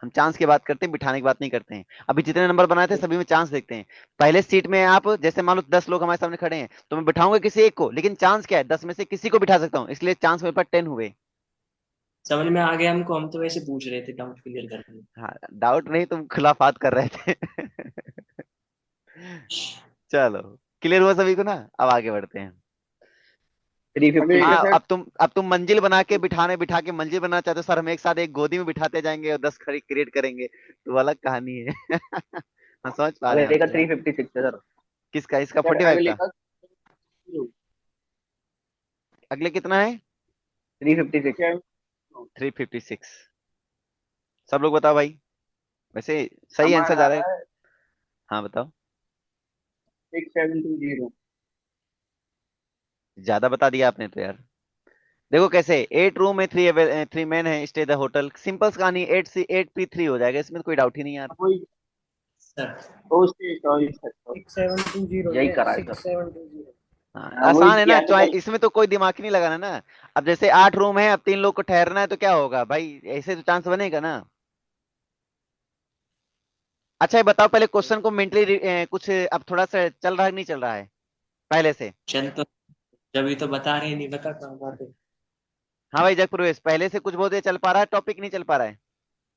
हम चांस की बात करते हैं, बिठाने की बात नहीं करते हैं। अभी जितने नंबर बनाए थे सभी में चांस देखते हैं। पहले सीट में आप जैसे मान लो 10 लोग हमारे सामने खड़े हैं, तो मैं बिठाऊंगा किसी एक को, लेकिन चांस क्या है? 10 में से किसी को बिठा सकता हूँ, इसलिए चांस मेरे पास 10 हुए। समझ में आ गया हमको, हम तो वैसे पूछ रहे थे डाउट क्लियर करने। हाँ, डाउट नहीं, तुम खुलाफात कर रहे थे। चलो, क्लियर हुआ सभी को ना? अब आगे बढ़ते हैं। 350 हाँ, सर। अब तुम मंजिल बना के बिठा के मंजिल बनाना चाहते हो सर, हम एक साथ एक गोदी में बिठाते जाएंगे और 10 खड़ी क्रिएट करेंगे, तो अलग कहानी है। हम समझ पा रहे हैं अगले का आपकी बात। 356 है सर। किसका? इसका सर 45 अगले का? का अगले कितना है? 356। 356। सब लोग बताओ भाई। वैसे सही आंसर हमारा जा रहा है। है हाँ बताओ। 6720। ज्यादा बता दिया आपने तो यार। देखो कैसे, 8 रूम है, 3 मैन है, स्टे द होटल, सिंपल कहानी। 8P3 हो जाएगा, इसमें तो कोई डाउट ही नहीं यार। वही। Sir okay sorry sir sorry। 6720 यही है, करा है सर। 6720। हाँ, हाँ वही आसान है ना, किया तो चॉइस, गलत। इसमें तो कोई दिमाग ही नहीं लगाना ना। अब जैसे 8 रूम है, अब 3 लोग को ठहरना है, तो क्या होगा भाई? ऐसे तो चांस बनेगा ना। अच्छा ये बताओ, पहले क्वेश्चन को मेंटली कुछ अब थोड़ा सा चल रहा है, नहीं चल रहा है पहले से? चल तो जब तो बता रहे हैं, नहीं बता कहाँ बात है। हाँ भाई जय प्रवेश, पहले से कुछ बहुत चल पा रहा है, टॉपिक नहीं चल पा रहा है?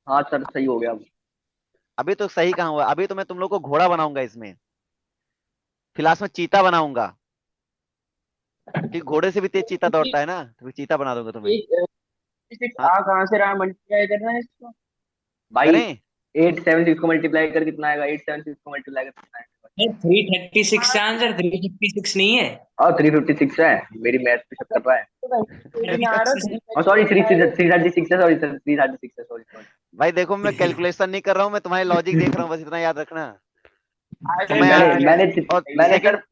हाँ सर सही हो गया अब। अभी तो सही कहाँ हुआ, अभी तो मैं तुम लोग को घोड़ा बनाऊंगा इसमें। फिलहाल में चीता बनाऊंगा, कि घोड़े से भी तेज चीता दौड़ता है ना, तो फिर चीता बना दूंगा तुम्हें। 6 हाँ, आ कहाँ से रहा? मल्टीप्लाई करना है इसको भाई। करें। 876 को मल्टीप्लाई कर कितना आएगा? 876 को मल्टीप्लाई कर कितना आएगा? 336 का आंसर 356 नहीं है। और 356 है। मेरी मैथ पे शक कर रहा है। तो भाई पेज में आ रहा है और सॉरी, 336 336 है, सॉरी सर, 336 है, सॉरी सॉरी। भाई देखो मैं कैलकुलेशन नहीं कर रहा हूँ, मैं तुम्हारी लॉजिक देख रहा हूँ, बस इतना याद रखना। तो नहीं, मैं मैंने मैंने और मैंने सेकंड सर,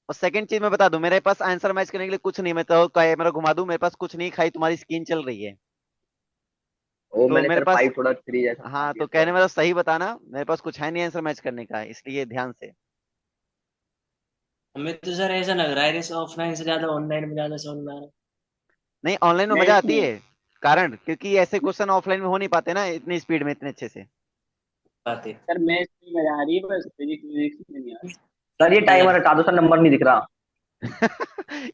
और सेकंड चीज मैं बता दूं, मेरे पास आंसर मैच करने के लिए कुछ नहीं, मैं तो कैमरा घुमा दूं, मेरे पास कुछ नहीं, खाली तुम्हारी स्क्रीन चल रही है। वो तो मैंने मेरे सर पास, 5 थोड़ा 3 जैसा बना हाँ दिया, तो कहने सॉरी। वाला सही बताना, मेरे पास कुछ है नहीं आंसर मैच करने का, इसलिए ध्यान से। हमें तो सर ऐसा लग रहा है जैसे ऑफलाइन से ज्यादा ऑनलाइन में ज्यादा समझ में आ रहा नहीं, ऑनलाइन में मजा नहीं आती नहीं, है, कारण क्योंकि ऐसे क्वेश्चन ऑफलाइन में हो नहीं पाते ना इतनी स्पीड में, इतने अच्छे से। बात है। सर मैथ में मजा आ रही है, बस फिजिक्स विजिक्स में नहीं आ रही। सर ये टाइमर सर हटा दो सर, नंबर नहीं दिख रहा।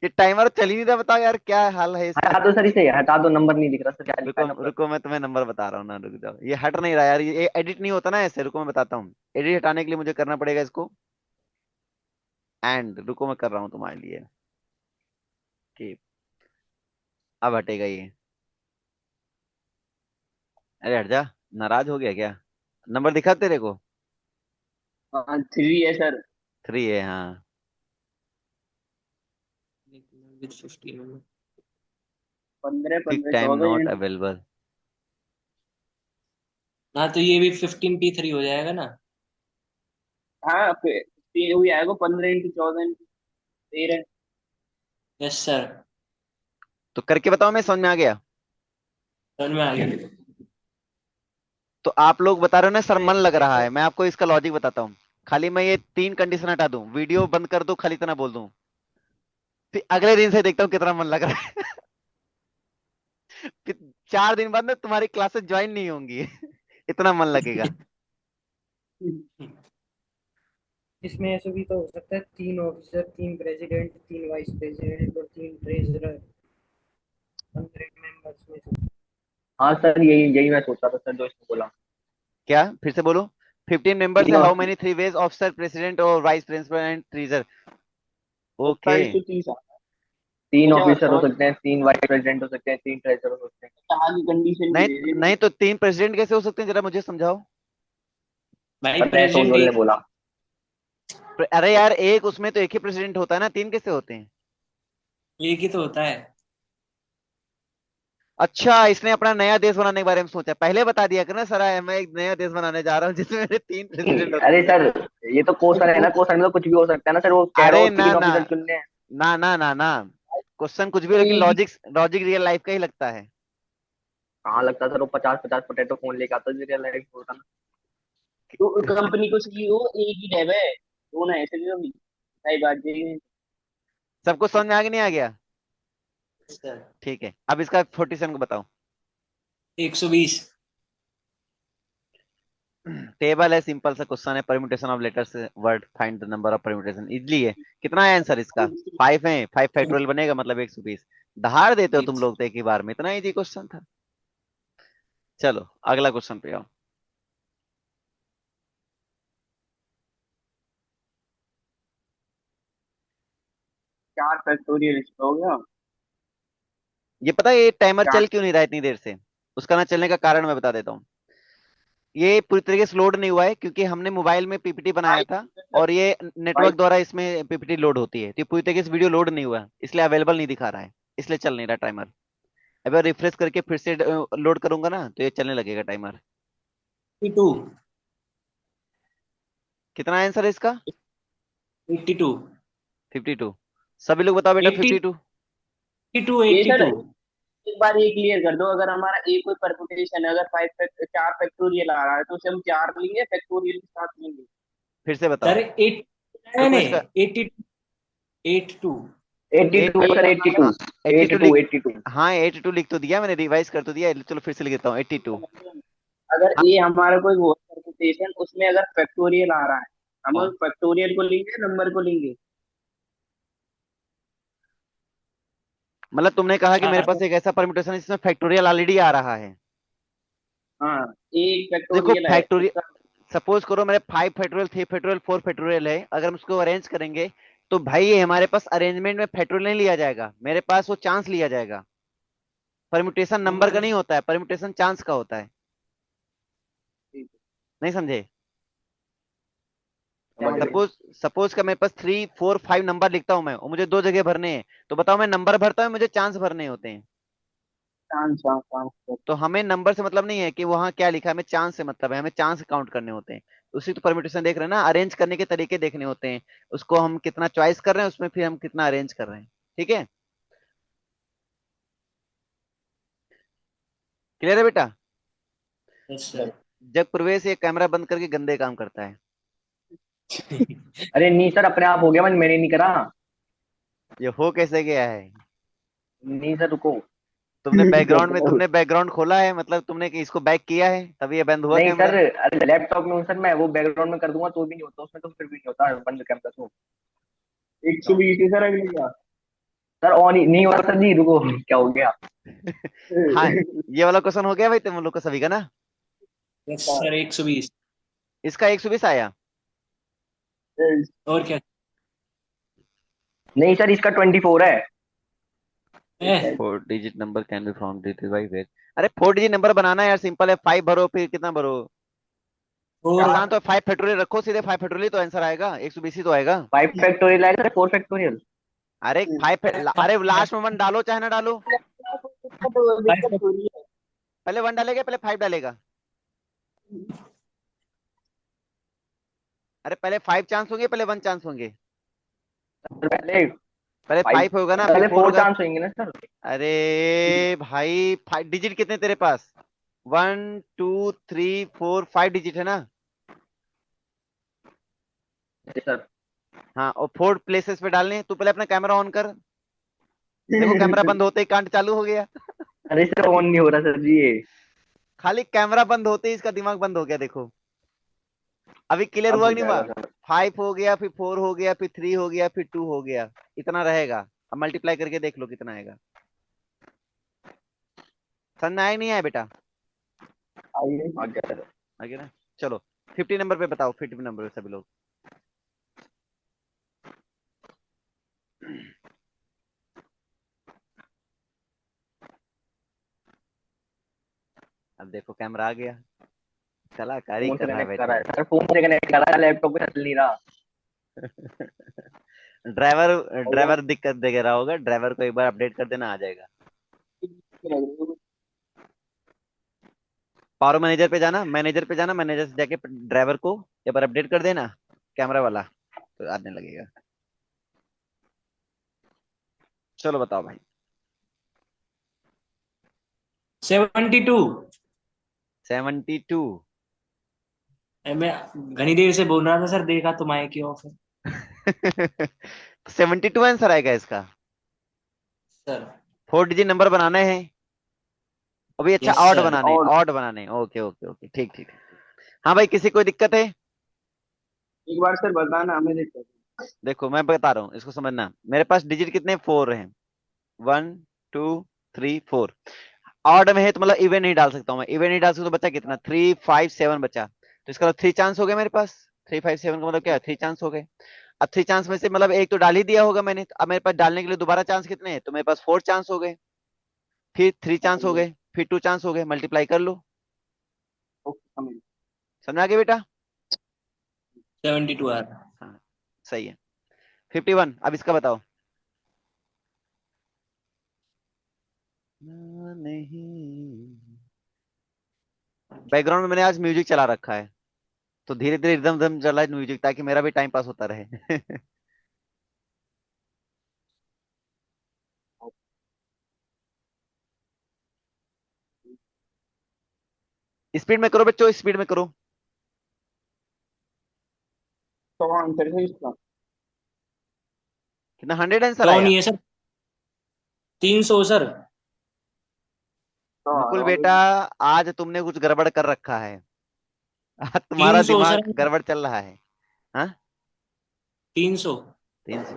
ये टाइमर चल ही नहीं रहा, बताओ यार क्या हाल है इसका। हटा दो सर, इसे हटा दो, नंबर नहीं दिख रहा सर, क्या लिखा रुको है नंबर। रुको, मैं तुम्हें नंबर बता रहा हूँ ना, रुक जाओ, ये हट नहीं रहा यार, ये एडिट नहीं होता ना ऐसे, रुको मैं बताता हूँ। एडिट हटाने के लिए मुझे करना पड़ेगा इसको, एंड रुको मैं कर रहा हूँ तुम्हारे लिए, कि अब हटेगा ये। अरे हट जा, नाराज हो गया क्या? नंबर दिखा तेरे को? हाँ 3 है सर। 3 है, हाँ। 15 15 pick 15 time 14 not into. Available. हाँ तो ये भी 15T3 हो जाएगा ना। हाँ फिर ये वही आएगा, 15 इंटू 14 इंटू 13। Yes sir. तो करके बताओ, मैं समझ में आ गया। समझ में आ गया। तो आप लोग बता रहे हो ना सर तो मन लग रहा ऐसा है, मैं आपको इसका लॉजिक बताता हूँ। खाली मैं ये 3 कंडीशन हटा दूं, वीडियो बंद कर दूं, खाली इतना बोल दूं, फिर अगले दिन से देखता हूँ कितना मन लग रहा है। फिर 4 दिन बाद ना तुम्हारी क्लासेस ज्वाइन नहीं होंगी। इतना मन लगेगा। इसमें ऐसे भी तो हो सकता है 3 ऑफिसर 3 प्रेसिडेंट 3 वाइस प्रेसिडेंट और 3 ट्रेजरर 100 मेंबर्स में से। हाँ सर, यही यही मैं सोच रहा था सर, जो इसने बोला। क्या, फिर से बोलो। 15 मेंबर्स तीन है, how office many 3 ways officer, president और vice principal and treasurer. Okay. 45 to 30 तीन अच्छा ऑफिसर हो समझ। सकते हैं, 3 वाइस प्रेसिडेंट हो सकते हैं, 3 ट्रेजर हो सकते हैं। कहाँ की कंडीशन की नहीं, दे दी। नहीं तो 3 प्रेसिडेंट कैसे हो सकते हैं, जरा मुझे समझाओ। भाई पता है, प्रेसिडेंट सोनल ने एक बोला। अरे यार एक उसमें तो एक ही प्रेसिडेंट होता है ना, 3 कैसे होते हैं? ही तो होता है। अच्छा, इसने अपना नया देश बनाने के बारे में सोचा, पहले बता दिया करना सर, मैं एक नया देश बनाने जा रहा हूँ जिसमें मेरे 3 प्रेसिडेंट अरे होंगे। सर, ये तो क्वेश्चन है ना, क्वेश्चन में तो कुछ भी हो सकता है ना सर, वो कह रहा अरे हो ना 3 ना, ऑफिसर चुनने हैं। ना ना ना ना, क्वेश्चन कुछ भी हो, लेकिन एक ही लॉजिक, लॉजिक रियल लाइफ का ही लगता है। कहाँ लगता सर, वो 50-50 पोटैटो फोन लेके आता है, रियल लाइफ होता ना। तो कंपनी को सीईओ एक ही है, दोनों ऐसे भी होगी। सही बात है। सबको समझ में आ गया नहीं आ गया? सर ठीक है, अब इसका 47 को बताओ। 120। टेबल है, सिंपल सा क्वेश्चन है, permutation of letters word, find the number of permutation, easily है। कितना है आंसर इसका? 5 है, 5 फैक्टोरियल बनेगा मतलब 120। दहाड़ देते हो तुम लोग तो एक ही बार में, इतना इजी क्वेश्चन था। चलो अगला क्वेश्चन पे आओ। 4 फैक्टोरियल हो गया। ये पता है ये टाइमर चार। चल क्यों नहीं रहा है इतनी देर से? उसका ना चलने का कारण मैं बता देता हूँ। ये पूरी तरीके से लोड नहीं हुआ है क्योंकि हमने मोबाइल में पीपीटी बनाया था, और ये नेटवर्क वाइस द्वारा इसमें पीपीटी लोड होती है, तो ये पूरी तरीके से वीडियो लोड नहीं हुआ है, इसलिए अवेलेबल नहीं दिखा रहा है, इसलिए चल नहीं रहा टाइमर। अगर रिफ्रेश करके फिर से लोड करूंगा ना तो ये चलने लगेगा टाइमर। 82। कितना आंसर है इसका? 82। 52। सभी लोग बताओ बेटा, 80। 52। 82। ये सर 82। एक बार ये क्लियर कर दो, अगर हमारा एक कोई परमुटेशन है, अगर 4 फैक्टोरियल आ रहा है तो उसे हम 4 लेंगे, फैक्टोरियल के साथ लेंगे। फिर से बताओ। सर 8 रुको मैंने इसका 82। 82। 82 एट सर, 82। हाँ 82 82 लिख, 82। हाँ 82 लिख तो दिया मैंने, रिवाइज कर तो दिया, चलो फिर से लिख देता हूँ 82। अगर हाँ, ये हमारा कोई वो परमुटेशन, उसमें अगर फैक्टोरियल आ रहा है, हम हाँ, फैक्टोरियल को लेंगे, नंबर को लेंगे। मतलब तुमने कहा कि मेरे पास चार। एक ऐसा परम्यूटेशन है जिसमें फैक्टोरियल ऑलरेडी आ रहा है। हाँ, एक देखो फैक्टोरियल है फैक्टोरियल, उसका। सपोज करो मेरे 5 फैक्टोरियल, 3 फैक्टोरियल, 4 फैक्टोरियल है, अगर हम उसको अरेंज करेंगे तो भाई ये हमारे पास अरेंजमेंट में फैक्टोरियल नहीं लिया जाएगा, मेरे पास वो चांस लिया जाएगा। परम्यूटेशन नंबर का नहीं होता है, परम्यूटेशन चांस का होता है। नहीं समझे? सपोज सपोज का मेरे पास 3 4 5 नंबर लिखता हूँ मैं, और मुझे 2 जगह भरने हैं, तो बताओ मैं नंबर भरता हूँ, मुझे चांस भरने होते हैं। Chance chance chance. तो हमें नंबर से मतलब नहीं है कि वहां क्या लिखा है, हमें चांस से मतलब है, हमें चांस काउंट करने होते हैं। उसी तो परम्यूटेशन देख रहे हैं ना, अरेंज करने के तरीके देखने होते हैं, उसको हम कितना चॉइस कर रहे हैं, उसमें फिर हम कितना अरेंज कर रहे हैं। ठीक है, क्लियर है बेटा। Yes sir. जब प्रवेश ये कैमरा बंद करके गंदे काम करता है। अरे नहीं सर, अपने आप हो गया, मैंने नहीं करा। ये हो कैसे गया है? नहीं सर, रुको। तुमने बैकग्राउंड खोला है, मतलब तुमने कि इसको बैक किया है तभी ये बंद हुआ नहीं कैमरा। सर, अरे लैपटॉप में हूँ सर, मैं वो बैकग्राउंड में कर दूंगा तो भी नहीं होता, उसमें तो फिर भी नहीं होता बंद कैमरा तो। 120 है सर अगले का। सर ऑन ही नहीं होता सर जी, रुको क्या हो गया। हाँ, ये वाला क्वेश्चन हो गया भाई तुम लोग का सभी का ना। Yes sir 120। इसका 120 आया। और क्या नहीं सर, इसका 24 है। है? 4 digit number can be from digit by wait. अरे 4 डिजिट नंबर बनाना है यार, सिंपल है, 5 भरो फिर कितना भरो। और आसान तो 5 फैक्टोरियल रखो, सीधे 5 फैक्टोरियल तो आंसर आएगा, 120 ही तो आएगा। 5 फैक्टोरियल आएगा सर, 4 फैक्टोरियल। अरे अरे लास्ट में 1 डालो चाहे ना डालो। दिक्कत हो रही है। पहले 1 डालेगा पहले 5 डालेगा। अरे पहले 5 चांस होंगे पहले 1 चांस होंगे। सर पहले पहले 5, 5 होगा ना फिर पहले 4 4 होगा। चांस होंगे ना सर। अरे भाई 5 डिजिट कितने तेरे पास? 1 2 3 4 5 डिजिट है ना। सर हाँ, और 4 प्लेसेस पे डालने हैं। तू पहले अपना कैमरा ऑन कर। देखो कैमरा बंद होते ही कांट चालू हो गया। अरे सर ऑन नहीं हो रहा सर जी ये। खाली कैमरा बंद होते ही इसका दिमाग बंद हो गया, देखो। अभी क्लियर अब हुआ हो कि नहीं हुआ? जाएगा सर। 5 हो गया, फिर 4 हो गया, फिर 3 हो गया, फिर 2 हो गया। इतना रहेगा। अब मल्टीप्लाई करके देख लो कितना आएगा। समझ में आया नहीं आया बेटा? आइए आ गया सर। आगे ना। चलो 50 नंबर पे बताओ, 50 नंबर पे सभी लोग। अब देखो कैमरा आ गया, कलाकारी फोन से कर रहा है कनेक्ट कर रहा बेटा। है सर, फोन से कनेक्ट कर रहा है, लैपटॉप पे चल नहीं रहा। ड्राइवर हो गया। ड्राइवर दिक्कत दे रहा होगा, ड्राइवर को एक बार अपडेट कर देना, आ जाएगा। पावर मैनेजर पे जाना, मैनेजर पे जाना, मैनेजर से जाके ड्राइवर को एक बार अपडेट कर देना, कैमरा वाला, तो आने लगेगा। चलो बताओ भाई। 72। 72। मैं घनी देर से बोल रहा था सर, देखा तो माइक की ऑफ है 72 आंसर आएगा इसका। सर। 4 डिजिट नंबर बनाने हैं। अभी अच्छा, यस ऑड सर। बनाने, और ऑड बनाने, ओके ओके ओके, ठीक ठीक। हाँ भाई, किसी कोई दिक्कत है? एक बार सर बताना हमें, देखो। देखो मैं बता रहा हूँ, इसको समझना। मेरे पास डिजिट कितने 4 हैं। 1 2 3 4। ऑड में है तो मतलब इवन नहीं डाल सकता हूँ मैं, इवन नहीं डाल सकता तो बचा कितना, 3 5 7 बचा, तो इसका मतलब 3 चांस हो गए मेरे पास। 3 5 7 का मतलब क्या है, 3 चांस हो गए। अब 3 चांस में से मतलब एक तो डाल ही दिया होगा मैंने, तो अब मेरे पास डालने के लिए दोबारा चांस कितने हैं, तो मेरे पास 4 चांस हो गए, फिर 3 चांस हो गए, फिर 2 चांस हो गए, मल्टीप्लाई कर लो। समझ आ गया बेटा? 72 आ रहा। हाँ, सही है। 51, अब इसका बताओ। नहीं, बैकग्राउंड में मैंने आज म्यूजिक चला रखा है, तो धीरे धीरे एकदम दम चला है म्यूजिक, ताकि मेरा भी टाइम पास होता रहे। स्पीड में करो बच्चों, स्पीड में करो। तो आंसर है इसका। कितना 100 आंसर तो आया? नहीं है सर, 300 सर। मुकुल बेटा, आज तुमने कुछ गड़बड़ कर रखा है। आज तुम्हारा 300 सर। दिमाग गड़बड़ चल रहा है। हाँ, 300। 300।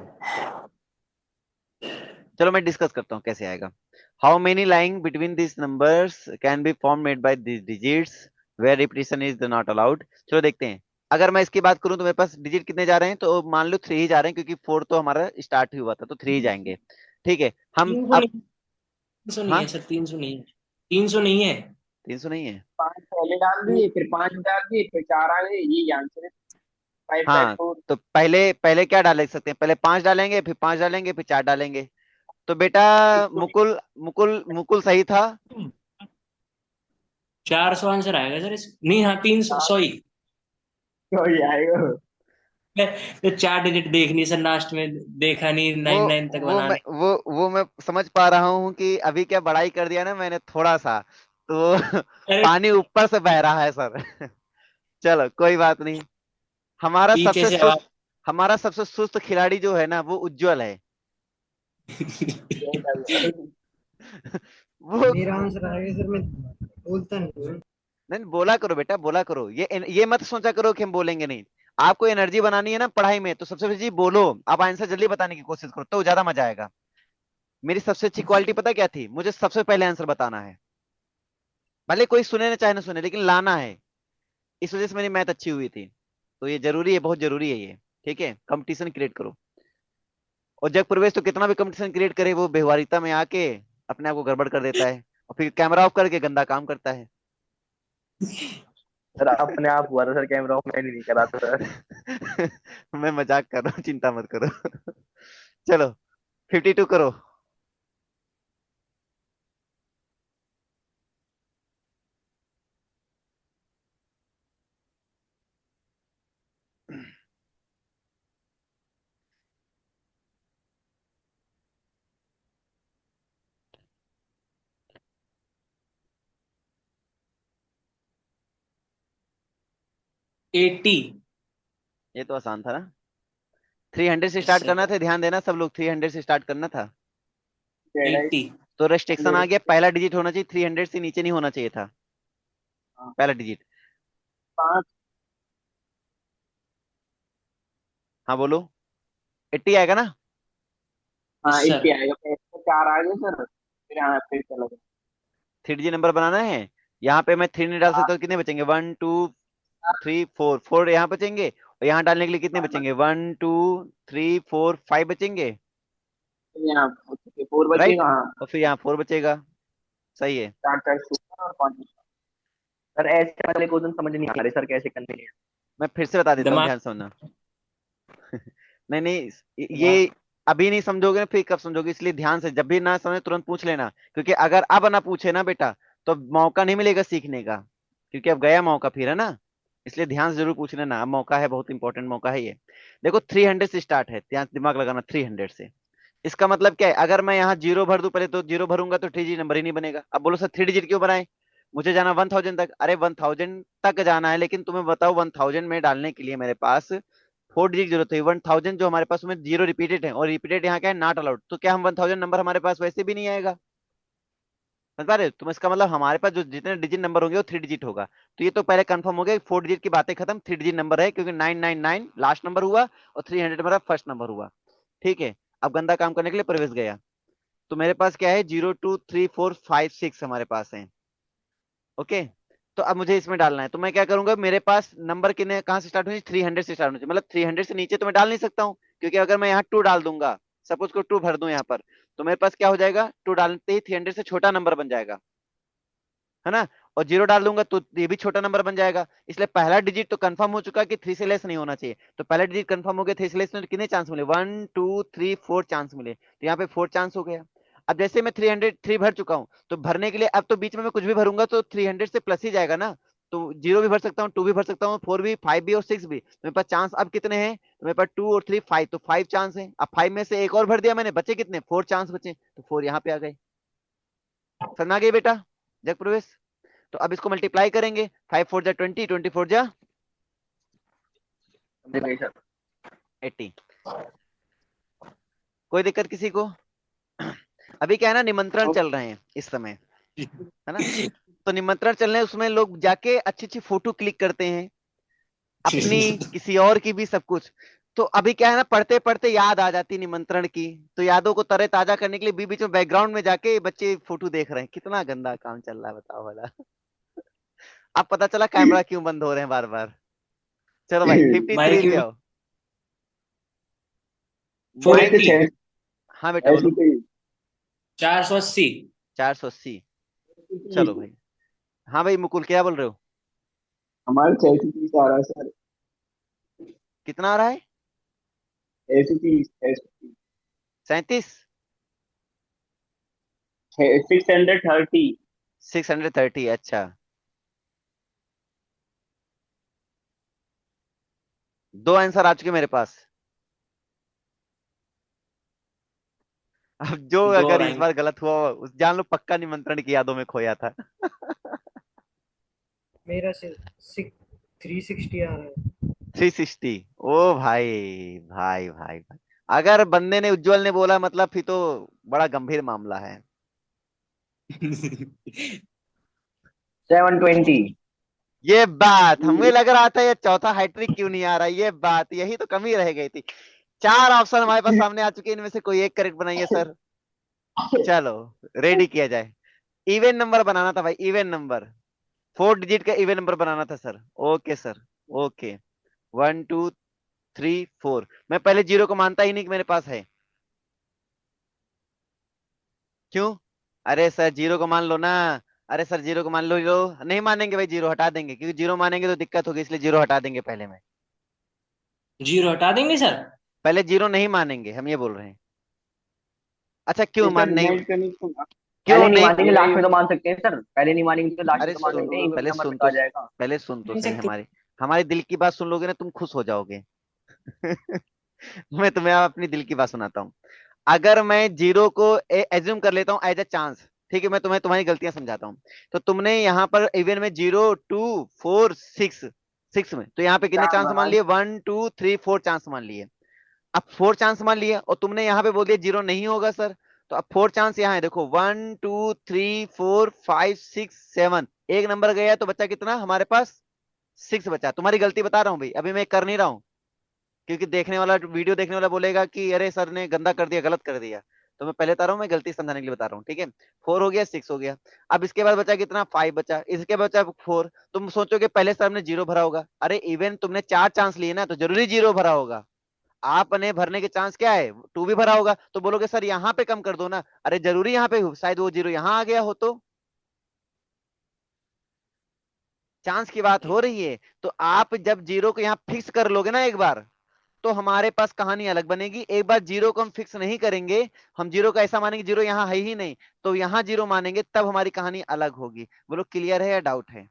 चलो मैं डिस्कस करता हूँ कैसे आएगा। How many lying between this numbers can be form made by this digits where repetition is not allowed. चलो देखते हैं। अगर मैं इसकी बात करूं तो मेरे पास डिजिट कितने जा रहे हैं, तो मान लो 3 ही जा रहे हैं, क्योंकि 4 तो हमारा स्टार्ट ही हुआ था, तो 3 ही जाएंगे। ठीक है, हम 300 अब। नहीं, 300 नहीं हाँ, है सर, 300 नहीं है, 300 नहीं है। 300 नहीं है। 5 पहले डाल दिए, फिर 5 डाल दिए, फिर 4 आ गए, ये आंसर है। फाइव बाई हाँ, फोर। तो पहले पहले क्या डाल सकते हैं, पहले 5 डालेंगे, फिर 5 डालेंगे, फिर 4 डालेंगे। तो बेटा मुकुल मुकुल मुकुल सही था। 400 आंसर आएगा सर इस, नहीं हाँ 300 सॉरी। तो ये आएगा। तो 4 डिजिट देखनी सर, लास्ट में देखा नहीं, वो 99 तक वो मैं बनाने। वो मैं समझ पा रहा हूँ कि अभी क्या बड़ाई कर दिया ना मैंने थोड़ा सा, तो अरे पानी ऊपर से बह रहा है सर। चलो कोई बात नहीं। हमारा पीछे सबसे से आवाज। सुस्त हमारा सबसे सुस्त खिलाड़ी जो है ना वो उज्जवल है। वो मेरा आंसर आएगा सर, मैं बोलता नहीं हूँ। नहीं, बोला करो बेटा, बोला करो, ये मत सोचा करो कि हम बोलेंगे नहीं। आपको एनर्जी बनानी है ना पढ़ाई में, तो सबसे पहले चीज बोलो। आप आंसर जल्दी बताने की कोशिश करो तो ज्यादा मजा आएगा। मेरी सबसे अच्छी क्वालिटी पता क्या थी, मुझे सबसे पहले आंसर बताना है। भले कोई सुने ना चाहे ना सुने, लेकिन लाना है। इस वजह से मेरी मैथ अच्छी हुई थी। तो ये जरूरी है, बहुत जरूरी है ये। ठीक है, कंपटीशन क्रिएट करो। और जग प्रवेश तो कितना भी कंपटीशन क्रिएट करे, वो व्यवहारिकता में आके अपने आप को गड़बड़ कर देता है, और फिर कैमरा ऑफ करके गंदा काम करता है। सर अपने आप हुआ था सर, कैमरा ऑफ मैंने नहीं करा था सर। मैं मजाक कर रहा हूँ, चिंता मत करो। चलो 52 करो। एट्टी। ये तो आसान था ना। 300 से स्टार्ट करना था, ध्यान देना सब लोग, 300 से स्टार्ट करना था। 80। तो रेस्ट्रिक्शन आ गया, पहला डिजिट होना चाहिए, 300 से नीचे नहीं होना चाहिए था पहला डिजिट। पाँच। हाँ बोलो। 80 आएगा ना। हाँ यस सर। 80 आएगा, फिर 4 आ गए सर, फिर हाँ फिर चलो। 3 डिजिट नंबर बनाना है। यहाँ पे मैं 3 नहीं डाल सकता, तो कितने बचेंगे, 1 2 3 4, 4 यहाँ बचेंगे। और यहाँ डालने के लिए कितने बचेंगे, 1 2 3 4 5 बचेंगे। यहाँ 4 राइट। बचेगा हाँ। और फिर यहाँ 4 बचेगा। सही है। 4 4 और 5। सर ऐसे वाले क्वेश्चन समझ नहीं आ रहे सर, कैसे करने हैं। मैं फिर से बता देता हूँ, दिमाग। ध्यान से सुनना। नहीं नहीं, दिमाग। ये अभी नहीं समझोगे ना, फिर कब समझोगे, इसलिए ध्यान से जब भी ना समझे तुरंत पूछ लेना, क्योंकि अगर अब ना पूछे ना बेटा, तो मौका नहीं मिलेगा सीखने का। क्योंकि अब गया मौका फिर, है ना। इसलिए ध्यान से जरूर पूछ लेना, अब मौका है, बहुत इंपॉर्टेंट मौका है ये। देखो 300 से स्टार्ट है, ध्यान दिमाग लगाना, 300 से। इसका मतलब क्या है, अगर मैं यहाँ जीरो भर दूं पहले, तो जीरो भरूंगा तो 3 डिजिट नंबर ही नहीं बनेगा। अब बोलो सर 3 डिजिट क्यों बनाए, मुझे जाना 1000 तक। अरे 1000 तक जाना है, लेकिन तुम्हें बताओ 1000 में डालने के लिए मेरे पास 4 डिजिट जरूरत है। 1000 जो हमारे पास, उसमें जीरो रिपीटेड है, और रिपीटेड यहाँ क्या है, नॉट अलाउड। तो क्या हम 1000 नंबर हमारे पास वैसे भी नहीं आएगा। समझ पा रहे हो तुम, इसका मतलब हमारे पास जो जितने डिजिट नंबर होंगे वो 3 डिजिट होगा। तो ये तो पहले कंफर्म हो गया, 4 डिजिट की बातें खत्म, 3 डिजिट नंबर है, क्योंकि 999 लास्ट नंबर हुआ, और 300 हमारा फर्स्ट नंबर हुआ। ठीक है। अब गंदा काम करने के लिए प्रवेश गया। तो मेरे पास क्या है, 0 2 3 4 5 6 हमारे पास है। ओके। तो अब मुझे इसमें डालना है, तो मैं क्या करूंगा, मेरे पास नंबर कितने कहाँ से स्टार्ट होनी चाहिए, 300 से स्टार्ट होनी चाहिए, मतलब 300 से नीचे तो मैं डाल नहीं सकता हूँ, क्योंकि अगर मैं यहाँ 2 डाल दूंगा, सपोज को 2 भर दूं यहाँ पर, तो मेरे पास क्या हो जाएगा, 2 डालते ही 300 से छोटा नंबर बन जाएगा, है ना। और 0 डाल दूंगा तो ये भी छोटा नंबर बन जाएगा। इसलिए पहला डिजिट तो कंफर्म हो चुका कि 3 से लेस नहीं होना चाहिए, तो पहला डिजिट कंफर्म हो गया, 3 से लेस में तो कितने चांस मिले, 1 2 3 4 चांस मिले, तो यहाँ पे 4 चांस हो गया। अब जैसे मैं 303 भर चुका हूँ, तो भरने के लिए अब तो बीच में मैं कुछ भी भरूंगा तो 300 से प्लस ही जाएगा ना। तो 0 भी भर सकता हूँ, 2 भी भर सकता हूँ, 4 भी, 5 भी और 6 भी, तो मेरे पास चांस अब कितने हैं, तो मेरे पास 2 और 3 5, तो 5 चांस है। अब 5 में से एक और भर दिया मैंने, बचे कितने, 4 चांस बचे, तो 4 यहाँ पे आ गए। समझ में आ गई बेटा, जग प्रवेश। तो अब इसको मल्टीप्लाई करेंगे, 5 4 जा 20, 20 4 जा समझ गए सर। 80। कोई दिक्कत किसी को। अभी क्या है ना, निमंत्रण चल रहे हैं इस समय, है ना। तो निमंत्रण चल रहे हैं, उसमें लोग जाके अच्छी अच्छी फोटो क्लिक करते हैं, अपनी, किसी और की भी, सब कुछ। तो अभी क्या है ना, पढ़ते पढ़ते याद आ जाती निमंत्रण की, तो यादों को तरोताजा करने के लिए बीच बीच में बैकग्राउंड में जाके बच्चे फोटो देख रहे हैं। कितना गंदा काम चल रहा है बताओ भला। अब पता चला कैमरा क्यों बंद हो रहे हैं बार बार। चलो भाई माइक 53 पे भी। आओ। माइक। 480। हाँ बेटा बोलो। 480। 480। चलो भाई। हाँ भाई मुकुल क्या बोल रहे हो। हमारे 630 आ रहा है सर। कितना आ रहा है? 630 37। 630। 630, अच्छा। दो आंसर आ चुके मेरे पास। अब जो दो अगर और इस आएंगे। बार गलत हुआ उस जान लो पक्का निमंत्रण की यादों में खोया था। मेरा से 360 आ रहा है। 360। ओ भाई भाई भाई भाई, अगर बंदे ने उज्जवल ने बोला मतलब फिर तो बड़ा गंभीर मामला है। 720। ये बात हमें लग रहा था, ये चौथा हैट्रिक क्यों नहीं आ रहा, ये बात यही तो कमी रह गई थी। चार ऑप्शन हमारे पास सामने आ चुके हैं, इनमें से कोई एक करेक्ट बनाइए सर। चलो रेडी किया जाए। इवन नंबर बनाना था भाई, इवन नंबर। 4 डिजिट का इवन नंबर बनाना था सर। Okay sir. ओके। 1 2 3 4। मैं पहले जीरो को मानता ही नहीं कि मेरे पास है। क्यों? अरे सर जीरो को मान लो ना। अरे सर जीरो को मान लो नहीं मानेंगे भाई, जीरो हटा देंगे, क्योंकि जीरो मानेंगे तो दिक्कत होगी, इसलिए जीरो हटा देंगे पहले में। जीरो हटा देंगे सर। पहले जीरो नहीं मानेंगे, हम ये बोल रहे हैं। अच्छा क्यों सर मान नहीं? डिसाइड करने को क्यों पहले नहीं नहीं? मानेंगे, लास्ट में तो मान सकते हैं सर, पहले नहीं मानेंगे तो लास्ट में अरे तो मान सुन, सकते हैं, इवन पहले नंबर सुन पे तो तो, आ जाएगा। पहले सुन तो मान सही सकते। हमारी। हमारी दिल की बात सुन लोगे ना तुम खुश हो जाओगे। मैं तुम्हें अपनी दिल की बात सुनाता हूँ। अगर मैं जीरो को एज्यूम कर लेता हूँ एज अ चांस, ठीक है, मैं तुम्हें तुम्हारी गलतियां समझाता हूँ। तो तुमने यहाँ पर इवन में 0 2 4 6, 6 में तो यहाँ पे कितने चांस मान हाँ, लिए? 1 2 3 4 चांस मान लिए। अब 4 चांस मान लिए और तुमने यहाँ पे बोल दिया जीरो नहीं होगा सर। तो अब 4 चांस यहाँ है, देखो 1 2 3 4 5 6 7। एक नंबर गया तो बच्चा कितना हमारे पास? 6 बचा। तुम्हारी गलती बता रहा हूँ भाई, अभी मैं कर नहीं रहा हूँ, क्योंकि देखने वाला, वीडियो देखने वाला बोलेगा कि अरे सर ने गंदा कर दिया, गलत कर दिया। तो मैं पहले बता रहा हूँ, मैं गलती समझाने के लिए बता रहा हूँ, ठीक है। 4 हो गया, 6 हो गया। अब इसके बाद बचा कितना? 5 बचा। इसके बाद बचा 4। तुम सोचोगे पहले सर ने जीरो भरा होगा, अरे इवन तुमने 4 चांस लिए ना तो जरूरी जीरो भरा होगा। आपने भरने के चांस क्या है? 2 भी भरा होगा, तो बोलोगे सर यहाँ पे कम कर दो ना, अरे जरूरी यहाँ पे शायद वो जीरो यहाँ आ गया हो तो। चांस की बात हो रही है। तो आप जब जीरो को यहाँ फिक्स कर लोगे ना एक बार, तो हमारे पास कहानी अलग बनेगी। एक बार जीरो को हम फिक्स नहीं करेंगे, हम जीरो का ऐसा मानेंगे जीरो यहाँ है ही नहीं, तो यहाँ जीरो मानेंगे, तब हमारी कहानी अलग होगी। बोलो क्लियर है या डाउट है?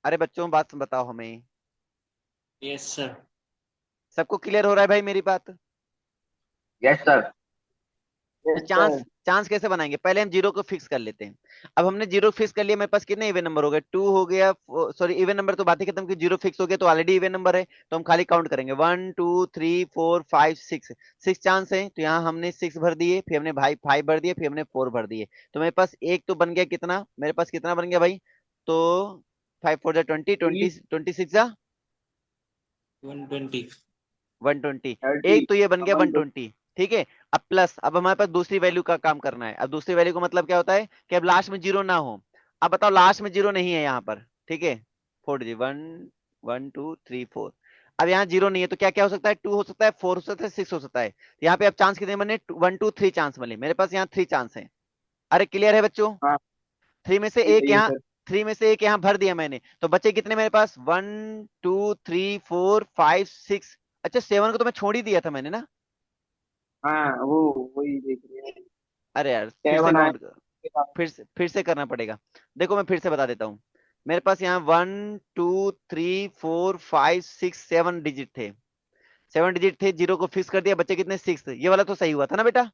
अरे बच्चों बात बताओ हमें। Yes sir. सबको क्लियर हो रहा है भाई मेरी बात? Yes sir. तो यस चांस, सर। चांस कैसे बनाएंगे? पहले हम जीरो को फिक्स कर लेते हैं। अब हमने जीरो फिक्स कर लिया, मेरे पास कितने इवन नंबर हो गए? 2 हो गया, सॉरी इवन नंबर तो बात ही खत्म की, जीरो फिक्स हो गया तो ऑलरेडी इवन नंबर है, तो हम खाली काउंट करेंगे 1 2 3 4 5 6। 6 चांस है तो यहाँ हमने 6 भर दिए, फिर हमने भाई 5 भर दिए, फिर हमने 4 भर दिए। तो मेरे पास एक तो बन गया, कितना मेरे पास कितना बन गया भाई? तो 5 4 जा 20, 20 26 जा 120। 120। 30। एक तो ये बन गया अपन तो 120, ठीक है। अब प्लस, अब हमारे पास दूसरी वैल्यू का काम करना है। अब दूसरी वैल्यू का मतलब क्या होता है कि अब लास्ट में जीरो ना हो। अब बताओ लास्ट में जीरो नहीं है यहाँ पर, ठीक है। 4 डिजिट, 1 1 2 3 4। अब यहाँ जीरो नहीं है तो क्या क्या हो सकता है? 2 हो सकता है, 4 हो सकता है, 6 हो सकता है। तो यहाँ पे अब चांस कितने बने? 1 2 3 चांस बने, मेरे पास यहाँ 3 चांस है। अरे क्लियर है बच्चों? हाँ, थ्री में से ये एक सही है यहाँ, सर। 3 में से 1 यहाँ भर दिया मैंने, तो बचे कितने मेरे पास? 1 2 3 4 5 6। अच्छा 7 को तो मैं छोड़ ही दिया था मैंने ना। हाँ, वो वही देख रहे हैं। अरे यार फिर से 7 आए। काउंट, फिर से करना पड़ेगा। देखो मैं फिर से बता देता हूँ। मेरे पास यहाँ 1 2 3 4 5 6 7 डिजिट थे। 7 डिजिट थे, जीरो को फिक्स कर दिया, बच्चे कितने? 6। ये वाला तो सही हुआ था ना बेटा?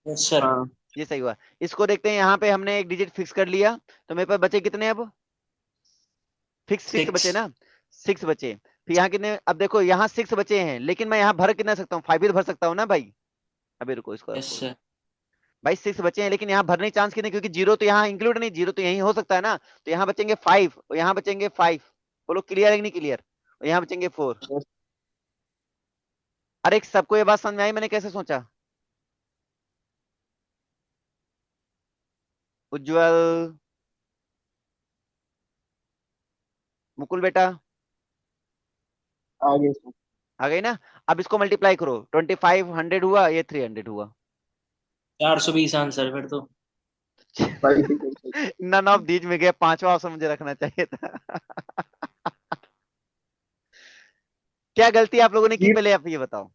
Yes sir. हाँ, ये सही हुआ। इसको देखते हैं, यहाँ पे हमने एक डिजिट फिक्स कर लिया, तो मेरे पास बचे कितने अब? फिक्स 6 6। बचे ना। 6 बचे। फिर यहाँ कितने? अब देखो यहाँ 6 बचे हैं, लेकिन मैं यहाँ भर कितना सकता हूँ? 5 भी तो भर सकता हूँ ना भाई। अभी रुको इसको यस रखो। सर। भाई 6 बचे हैं, लेकिन यहाँ भरने के चांस कितने? क्योंकि जीरो तो यहाँ इंक्लूड नहीं, जीरो तो यहीं हो सकता है ना। तो यहाँ बचेंगे 5 और यहाँ बचेंगे 5। बोलो क्लियर है कि नहीं क्लियर? और यहाँ बचेंगे 4। यस। अरे सबको ये बात समझ में आई मैंने कैसे सोचा? उज्जवल, मुकुल बेटा, आगे सर। आ गई ना? अब इसको मल्टीप्लाई करो, 2500 हुआ, ये 300 हुआ। 420 आंसर फिर तो। सही सही सही सही। नन ऑफ दीज में गया, पांचवा ऑप्शन मुझे रखना चाहिए था। क्या गलती आप लोगों ने की, ये पहले आप ये बताओ।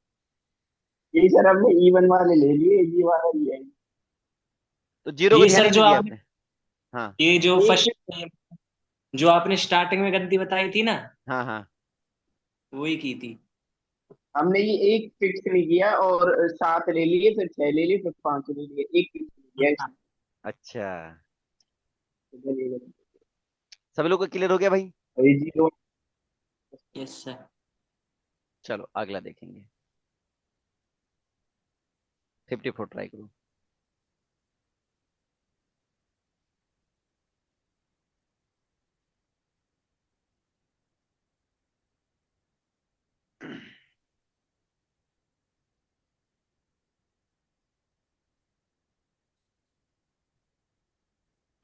ये सर हमने E1 वाले ले लिए, ये वाला लिया है। तो जीरो को ये ध्यान सर ही नहीं जो दिया आपने, आपने। हाँ ये जो एक फर्स्ट, जो आपने स्टार्टिंग में गलती बताई थी ना, हाँ हाँ। वही की थी। हमने ये एक फिक्स नहीं किया, और 7 ले लिए, फिर 6 ले लिए, फिर 5 ले लिए, एक फिक्स नहीं किया अच्छा, इसमें। सभी लोग को क्लियर हो गया भाई। ये जीरो। Yes sir. चलो अगला देखेंगे। 54 ट्राई करो।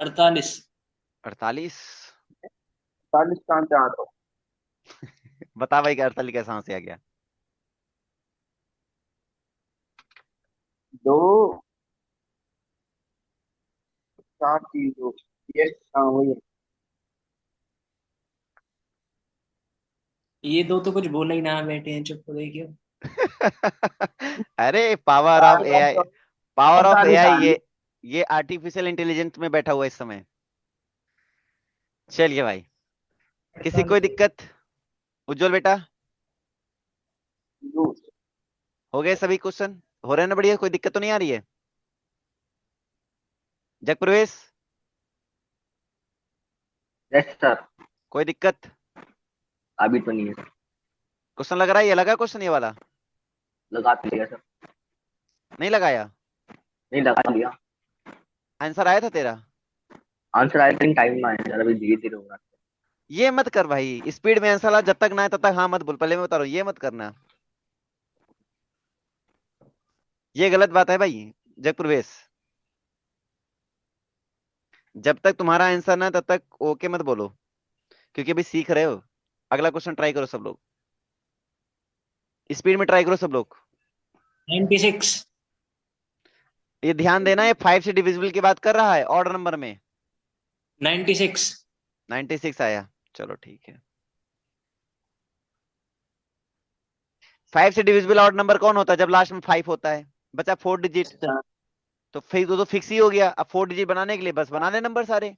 अड़तालीस। 48। 40 कहाँ से आ रहा हो? बता भाई कि 48 कैसे से आ गया। दो, 7 चीजों। यस, हाँ वही है। ये दो तो कुछ बोला ही ना, बैठे हैं चुप हो गए क्यों? अरे पावर ऑफ यार अब एआई, तो पावर ऑफ पता एआई, निकाल ली। ये आर्टिफिशियल इंटेलिजेंस में बैठा हुआ है इस समय। चलिए भाई, किसी कोई 48 है। दिक्कत? उज्जवल बेटा, दो। हो गए सभी क्वेश्चन? हो रहे हैं ना बढ़िया, कोई दिक्कत तो नहीं आ रही है? जग प्रवेश, यस सर। कोई दिक्कत? अभी तो नहीं है सर। क्वेश्चन लग रहा है, ये लगा क्वेश्चन ये वाला? लगा तो लिया सर। नहीं लगाया? नहीं लगा लिया। आंसर आया था तेरा? आंसर आई थिंक टाइम में आया सर, अभी धीरे धीरे होगा। ये मत कर भाई, स्पीड में आंसर ला, जब तक ना आए तब तक हाँ मत बोल, पहले मैं बता रहा हूँ ये मत करना। ये गलत बात है भाई। जग प्रवेश, जब तक तुम्हारा आंसर ना तब तक ओके मत बोलो, क्योंकि अभी सीख रहे हो। अगला क्वेश्चन ट्राई करो सब लोग, स्पीड में ट्राई करो सब लोग। 96। ये ध्यान देना, ये 5 से डिविजिबल की बात कर रहा है, ऑर्डर नंबर में। 96। 96 आया, चलो ठीक है। 5 से डिविजिबल ऑड नंबर कौन होता है? जब लास्ट में 5 होता है। बचा 4 डिजिट, तो फिर तो फिक्स ही हो गया। अब 4 डिजिट बनाने के लिए बस बना ले नंबर सारे।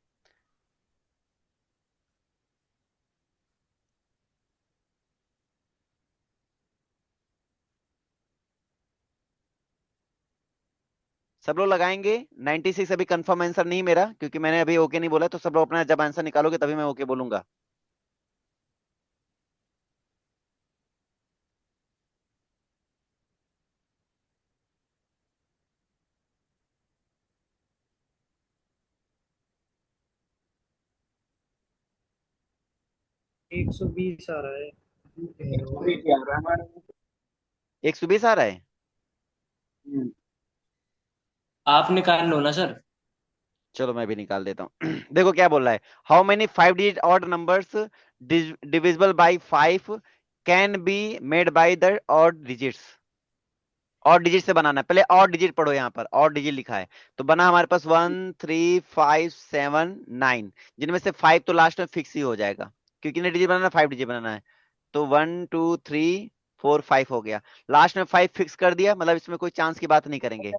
सब लोग लगाएंगे। 96 अभी कंफर्म आंसर नहीं मेरा, क्योंकि मैंने अभी ओके नहीं बोला, तो सब लोग अपना जब आंसर निकालोगे तभी मैं ओके बोलूंगा। एक सौ बीस आ रहा है। अभी क्या रहा है हमारे। 120 आ रहा है। हम्म। आप निकाल लो ना सर। चलो मैं भी निकाल देता हूँ। देखो क्या बोल रहा है। How many 5 digit odd numbers divisible by 5 can be made by the odd digits? और डिजिट से बनाना है, पहले और डिजिट पढ़ो, यहाँ पर और डिजिट लिखा है। तो बना हमारे पास 1 3 5 7 9, जिनमें से 5 तो लास्ट में फिक्स ही हो जाएगा, क्योंकि कितने डिजिट बनाना है? 5 डिजिट बनाना है। तो 1 2 3 4 5 हो गया। लास्ट में 5 फिक्स कर दिया, मतलब इसमें कोई चांस की बात नहीं करेंगे।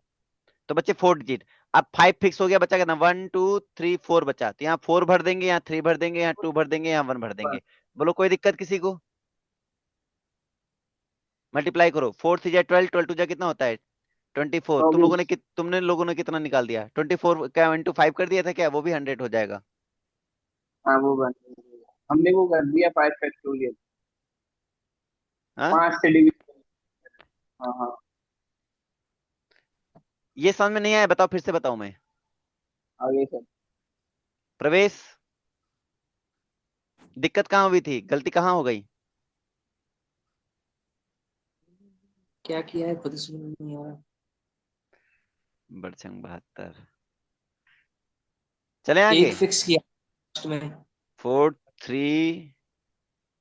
तो बच्चे 4 डिजिट। अब 5 फिक्स हो गया, बचा कितना? 1 2 3 4 बचा, तो यहाँ 4 भर देंगे, यहाँ 3 भर देंगे, यहाँ 2 भर देंगे, यहाँ 1 भर देंगे। बोलो कोई दिक्कत किसी को? मल्टीप्लाई करो, 4 3 जा 12, 12 2 जा कितना होता है? 24। तुमने लोगों ने कितना निकाल दिया? 24 क्या 1 2 5 कर दिया था क्या? वो भी 100 हो जाएगा। हाँ वो बन हमने वो कर दिया 5 फैक्टोरियल। हाँ, 5 से डिवीजन। हाँ हाँ। ये समझ में नहीं आया? बताओ, फिर से बताऊं मैं? आगे सर। प्रवेश, दिक्कत कहाँ हुई थी? गलती कहाँ हो गई? क्या किया है खुद समझ नहीं आ रहा। बड़चंग 72। चले आगे। एक फिक्स किया लास्ट में। 4 3,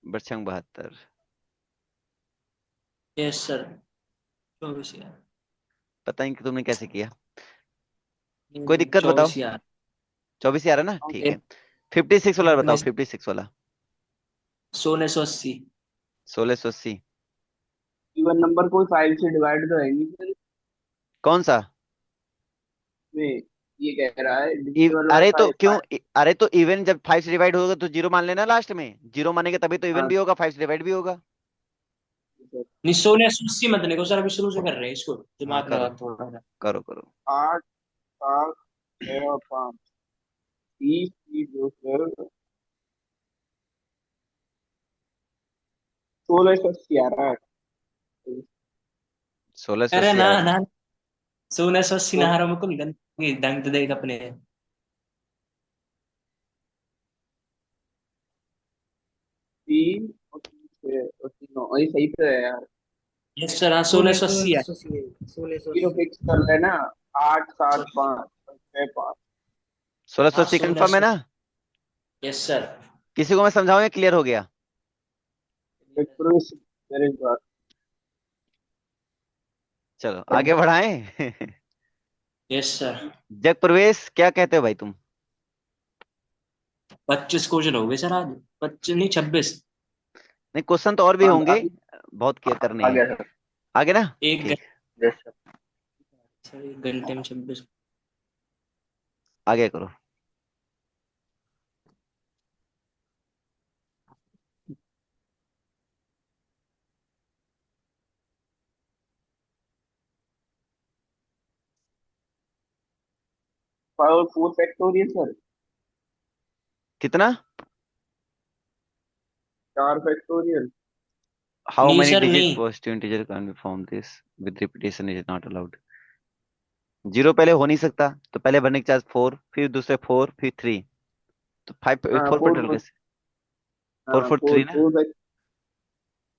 बड़चंग 72। Yes sir. 24 यार। पता नहीं कि तुमने कैसे किया। कोई दिक्कत बताओ। 24 यार। 24 ही आ रहा है ना? ठीक ये है। 56 वाला अपने बताओ, 56 वाला। 1680। 1680। इवन नंबर कोई 5 से डिवाइड तो है नहीं फिर कौन सा? में। ये कह रहा है डिविजिबल बाय अरे तो 5 क्यों 5। अरे तो इवन जब 5 से डिवाइड होगा तो जीरो मान लेना लास्ट में, जीरो मानेंगे तभी तो इवन हाँ भी होगा, 5 से डिवाइड भी होगा। नहीं 1680 मत देखो सर, अभी शुरू से कर रहे हैं इसको, हाँ दिमाग लगा करो, के थोड़ा सा। करो करो। 8 7 6 5 30 30 2 सर 1680 आ रहा है। 1680 अरे ना आएगा। ना, 1680 तो नहारो मुकुल गंदगी दंग देख अपने। 3 और 6 और 3 9 ये सही तो है यार। यस सर, हाँ सोलह सौ 1680 है। अस्सी 1680। जीरो फिक्स कर लेना। 8 7 5 6 5। हाँ 1680 कंफर्म है 1680। ना? Yes sir. किसी को मैं समझाऊं या क्लियर हो गया? मेरे पास चलो आगे बढ़ाएं। Yes sir. जग प्रवेश, क्या कहते हो भाई तुम? 25 क्वेश्चन हो गए सर आज, 25 नहीं 26। नहीं, क्वेश्चन तो और भी हाँ होंगे, अभी बहुत क्लियर करने आ हैं। गया सर। आगे ना। एक ठीक, घंटे यस सर। सर, एक घंटे में 26। आगे करो। Power 4 factorial sir. कितना? 4 फैक्टोरियल। हाउ नहीं मेनी सर डिजिट नहीं। Positive integer can be form this with repetition is not allowed. Zero पहले हो नहीं सकता, तो पहले भरने के चार्ज 4, फिर दूसरे 4, फिर 3, तो 5 हाँ 4 पर 4 टोटल कैसे? 4 हाँ 4 4 3 ना।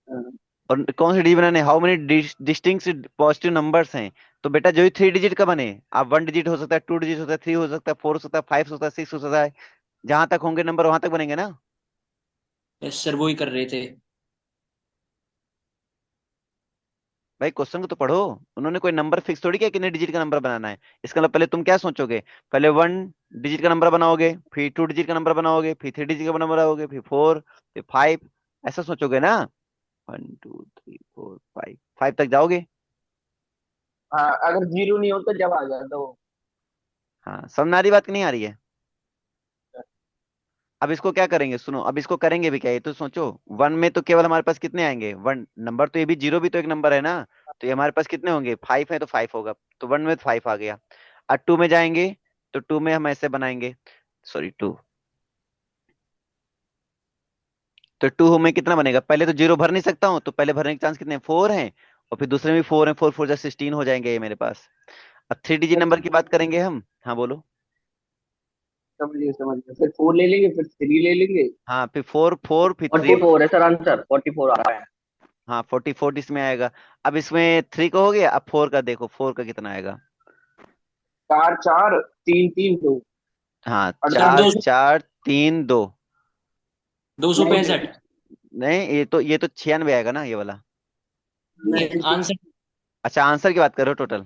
4 और कौन सी डिजिट बनाने, how many distinct positive numbers हैं? तो बेटा जो ही 3 डिजिट का बने, आप 1 डिजिट हो सकता है, 2 डिजिट हो सकता है, 3 हो सकता है, 4 हो सकता है, 5 हो सकता है, 6 हो सकता है, जहां तक होंगे नंबर वहां तक बनेंगे ना। यस सर, वो ही कर रहे थे। भाई क्वेश्चन को तो पढ़ो। उन्होंने कोई नंबर फिक्स थोड़ी किया कितने डिजिट का नंबर बनाना है। इसका मतलब पहले तुम क्या सोचोगे, पहले 1 डिजिट का नंबर बनाओगे, फिर 2 डिजिट का नंबर बनाओगे, फिर 3 डिजिट का नंबर बनाओगे, फिर 4, फिर 5, ऐसा सोचोगे ना। 1 2 3 4 5, 5 तक जाओगे। हाँ अगर जीरो नहीं होता जब आ जाता वो। हाँ, समझ में आ रही बात कि नहीं आ रही है? अब इसको क्या करेंगे, सुनो, अब इसको करेंगे भी क्या, ये तो सोचो। 1 में तो केवल हमारे पास कितने आएंगे, 1 नंबर, तो ये भी जीरो भी तो एक नंबर है ना। तो ये हमारे पास कितने होंगे, 5 है तो 5 होगा। तो 1 में तो 5 आ गया। और 2 में जाएंगे, तो 2 में हम ऐसे बनाएंगे, सॉरी 2। तो 2 में कितना बनेगा, पहले तो जीरो भर नहीं सकता हूँ, तो पहले भरने के चांस कितने, 4 हैं। और फिर दूसरे में भी 4 है, 4 4 जा 16 हो जाएंगे ये मेरे पास। अब 3 डिजिट नंबर की बात करेंगे हम। हाँ बोलो। समझ लिया फिर 4 ले लेंगे फिर 3 ले लेंगे। हाँ, फिर 4 4 फिर 3। 44 है सर आंसर 44 आ रहा है। हाँ 44 इसमें आएगा। अब इसमें 3 का हो गया, अब 4 का देखो, 4 का कितना आएगा। 4 4 3 3 2। हाँ, सर 48 4 दो 4 3 2। 265। नहीं, ये तो 96 आएगा ना ये वाला। नहीं 96। आंसर। अच्छा, आंसर की बात करो टोटल।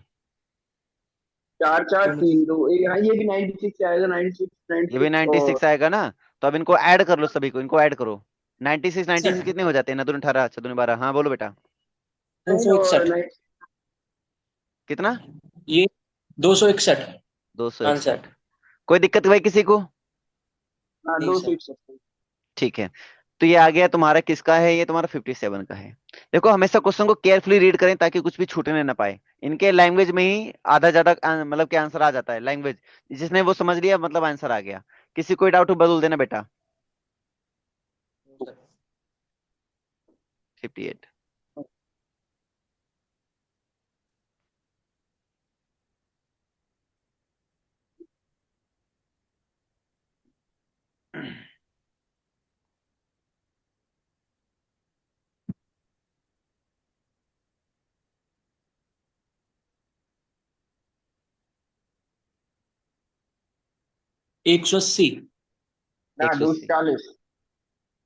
4 4 3 2 हाँ ये भी 96 आएगा 96 ये भी 96 और 96 आएगा ना। तो अब इनको ऐड कर लो, सभी को इनको ऐड करो। 96 96 सर कितने हो जाते हैं ना, 2 18, अच्छा 2 12, हाँ बोलो बेटा। 261। कितना? ये 261 आंसर। 261। कोई दिक्कत भाई किसी को? हाँ नहीं दो सर। सौ इकसठ। ठीक है। तो ये आ गया तुम्हारा, किसका है ये, तुम्हारा 57 का है। देखो हमेशा क्वेश्चन को केयरफुली रीड करें ताकि कुछ भी छूटने ना पाए। इनके लैंग्वेज में ही आधा ज्यादा मतलब कि आंसर आ जाता है, लैंग्वेज जिसने वो समझ लिया मतलब आंसर आ गया। किसी कोई डाउट हो बदल देना बेटा। 58। 180। ना 180। 240।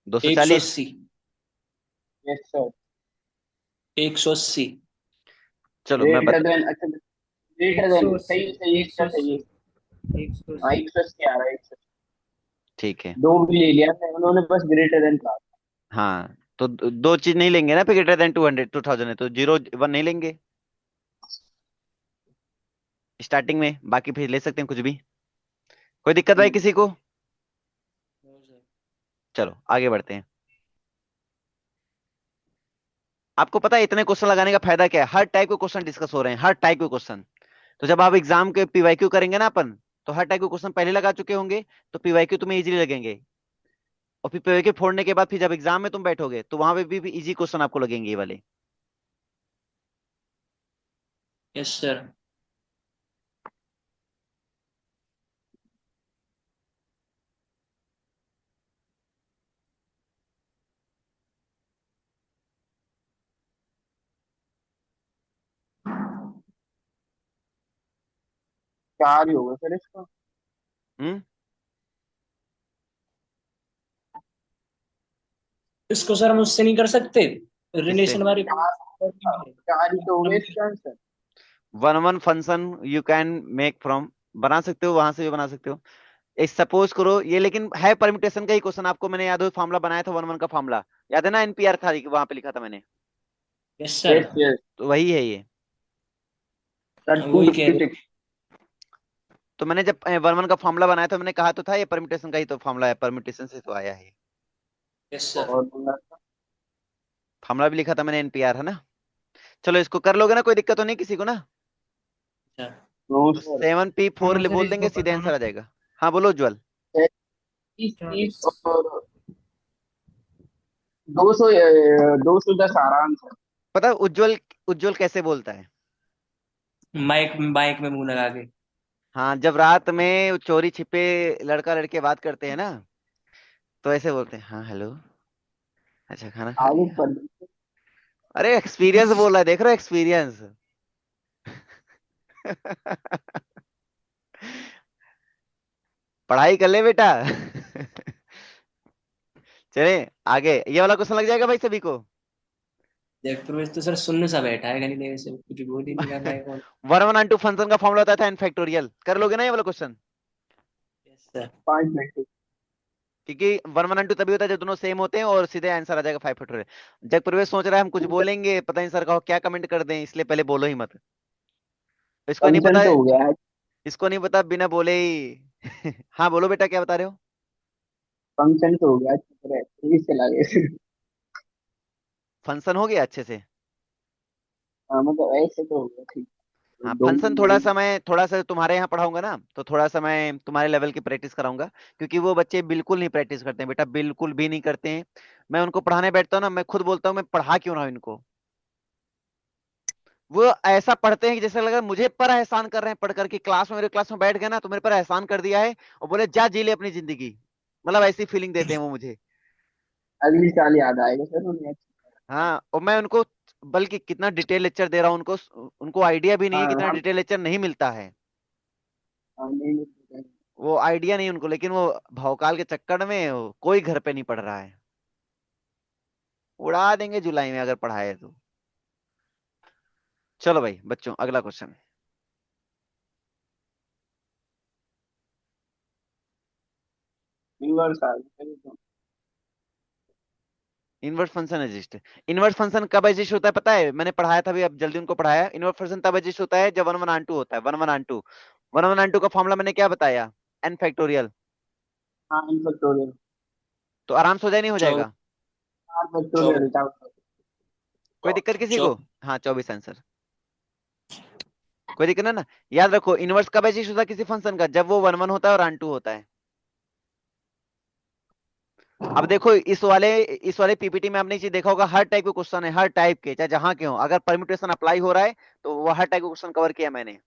240। 180। Yes sir. 180। चलो मैं ग्रेटर बता। देन अच्छा ग्रेटर एक सौ देन अस्सी सही सही एक इसका सौ सही है। अस्सी एक सौ हाँ अस्सी 180 आ रहा है 180। ठीक है। दो भी ले लिया था उन्होंने बस ग्रेटर देन कहा। हाँ तो दो चीज नहीं लेंगे ना, फिर ग्रेटर देन 200 2000 है तो 0 1 नहीं लेंगे स्टार्टिंग में, बाकी फिर ले सकते हैं कुछ भी। कोई दिक्कत भाई किसी को? चलो आगे बढ़ते हैं। आपको पता है इतने क्वेश्चन लगाने का फायदा क्या है? हर टाइप के क्वेश्चन डिस्कस हो रहे हैं, हर टाइप के क्वेश्चन। तो जब आप एग्जाम के पीवाईक्यू करेंगे ना अपन, तो हर टाइप के क्वेश्चन पहले लगा चुके होंगे, तो पीवाईक्यू तुम्हें इजीली लगेंगे। और फिर पीवाईक्यू फोड़ने के बाद फिर जब एग्जाम में तुम बैठोगे तो वहां पे भी इजी क्वेश्चन आपको लगेंगे ये वाले। Yes sir. चार ही होगा सर इसका। हम्म। इसको सर हम उससे नहीं कर सकते, किससे? रिलेशन वाली चार ही तो होगा इसका answer. One one function you can make from, बना सकते हो, वहां से भी बना सकते हो। एक सपोज करो ये, लेकिन है परम्यूटेशन का ही क्वेश्चन। आपको मैंने याद हो फॉर्मूला बनाया था 1 1 का फॉर्मूला, याद है ना? एनपीआर था वहां पे लिखा था मैंने, यस सर। यस यस तो वही है ये। सर वही कह रहे 256। तो मैंने जब 1 1 का फॉर्मूला बनाया था, मैंने कहा तो था ये परम्यूटेशन का ही तो फॉर्मूला है, परम्यूटेशन से तो आया है। Yes sir. और बोला था। फॉर्मूला भी लिखा था मैंने एनपीआर, है ना? चलो इसको कर लोगे ना, कोई दिक्कत तो नहीं किसी को ना? अच्छा। नो तो सर। 7p4 हाँ सर, बोल देंगे, इसको सीधे कर लो आंसर ना। आ जाएगा। हाँ बोलो उज्जवल। 30 और 200, 210 आराम से। पता है उज्जवल, उज्जवल कैसे बोलता है? माइक माइक में मुंह लगा के। हाँ, जब रात में चोरी छिपे लड़का लड़के बात करते हैं ना, तो ऐसे बोलते हैं, हाँ हेलो, अच्छा खाना खा आगे लिया। पढ़। अरे एक्सपीरियंस बोल रहा है, देख रहे हो एक्सपीरियंस। पढ़ाई कर ले बेटा। चले आगे, ये वाला क्वेश्चन लग जाएगा भाई सभी को। देख प्रवेश तो सर सुनने सा बैठा है, कहीं देर से कुछ बोल ही नहीं कर रहा है कौन। 1 1 फंक्शन का फॉर्मूला होता था एन फैक्टोरियल, कर लोगे ना ये वाला क्वेश्चन? Yes sir. 5 मिनट। क्योंकि 1 1 तभी होता है जब दोनों सेम होते हैं और सीधे आंसर आ जाएगा 5 फैक्टोरियल। जब प्रवेश सोच रहा है हम कुछ बोलेंगे, पता नहीं सर का क्या कमेंट कर दें, इसलिए पहले बोलो ही मत। इसको नहीं फंक्शन पता तो है, हो गया है। इसको नहीं पता बिना बोले ही। हाँ बोलो बेटा, क्या बता रहे हो? फंक्शन तो हो गया, चुप रहे, 30 चला गए। फंक्शन हो गया अच्छे से? हाँ मतलब ऐसे तो हो गया ठीक। हाँ दो फंक्शन थोड़ा मिनट। सा मैं थोड़ा सा तुम्हारे यहाँ पढ़ाऊंगा ना, तो थोड़ा सा मैं तुम्हारे लेवल की प्रैक्टिस कराऊंगा। क्योंकि वो बच्चे बिल्कुल नहीं प्रैक्टिस करते हैं बेटा, बिल्कुल भी नहीं करते हैं। मैं उनको पढ़ाने बैठता हूँ ना, मैं खुद बोलता हूँ मैं पढ़ा क्यों रहा हूँ इनको। वो ऐसा पढ़ते हैं कि जैसे लगा मुझे पर एहसान कर रहे हैं, पढ़ करके क्लास में, मेरे क्लास में बैठ गए ना तो मेरे पर एहसान कर दिया है, और बोले जा जी ले अपनी जिंदगी। मतलब ऐसी फीलिंग देते हैं वो मुझे। अगली साल याद आएगा सर उन्हें। हाँ, और मैं उनको बल्कि कितना डिटेल लेक्चर दे रहा हूँ उनको, उनको आइडिया भी नहीं है, हाँ कितना हम। डिटेल लेक्चर नहीं मिलता है। हाँ, नहीं नहीं। वो आइडिया नहीं उनको, लेकिन वो भौकाल के चक्कर में कोई घर पे नहीं पढ़ रहा है। उड़ा देंगे जुलाई में अगर पढ़ाए तो। चलो भाई बच्चों, अगला क्वेश्चन। रिवर्स आ गया। Inverse function exist. Inverse function कब एग्जिस्ट होता है पता है? मैंने पढ़ाया था अभी, अब जल्दी उनको पढ़ाया। इनवर्स फंक्शन तब एग्जिस्ट होता है जब 1 1 होता है, 1 1 1 1 का फॉर्मूला मैंने क्या बताया? N factorial. हाँ इन फैक्टोरियल। तो आराम से हो जाए, नहीं हो 24। जाएगा? 4 फैक्टोरियल चौबीस। कोई दिक्कत किसी को? 24। हाँ 24 आंसर, कोई दिक्कत ना। याद रखो इनवर्स कब एग्जिस्ट होता है किसी फंक्शन का? जब वो 1 1 होता है और ऑन 2 होता है। अब देखो इस वाले पीपीटी में आपने ये चीज देखा होगा, हर टाइप के क्वेश्चन है, हर टाइप के, चाहे जहां के हो, अगर परम्यूटेशन अप्लाई हो रहा है तो वो हर टाइप के क्वेश्चन कवर किया मैंने।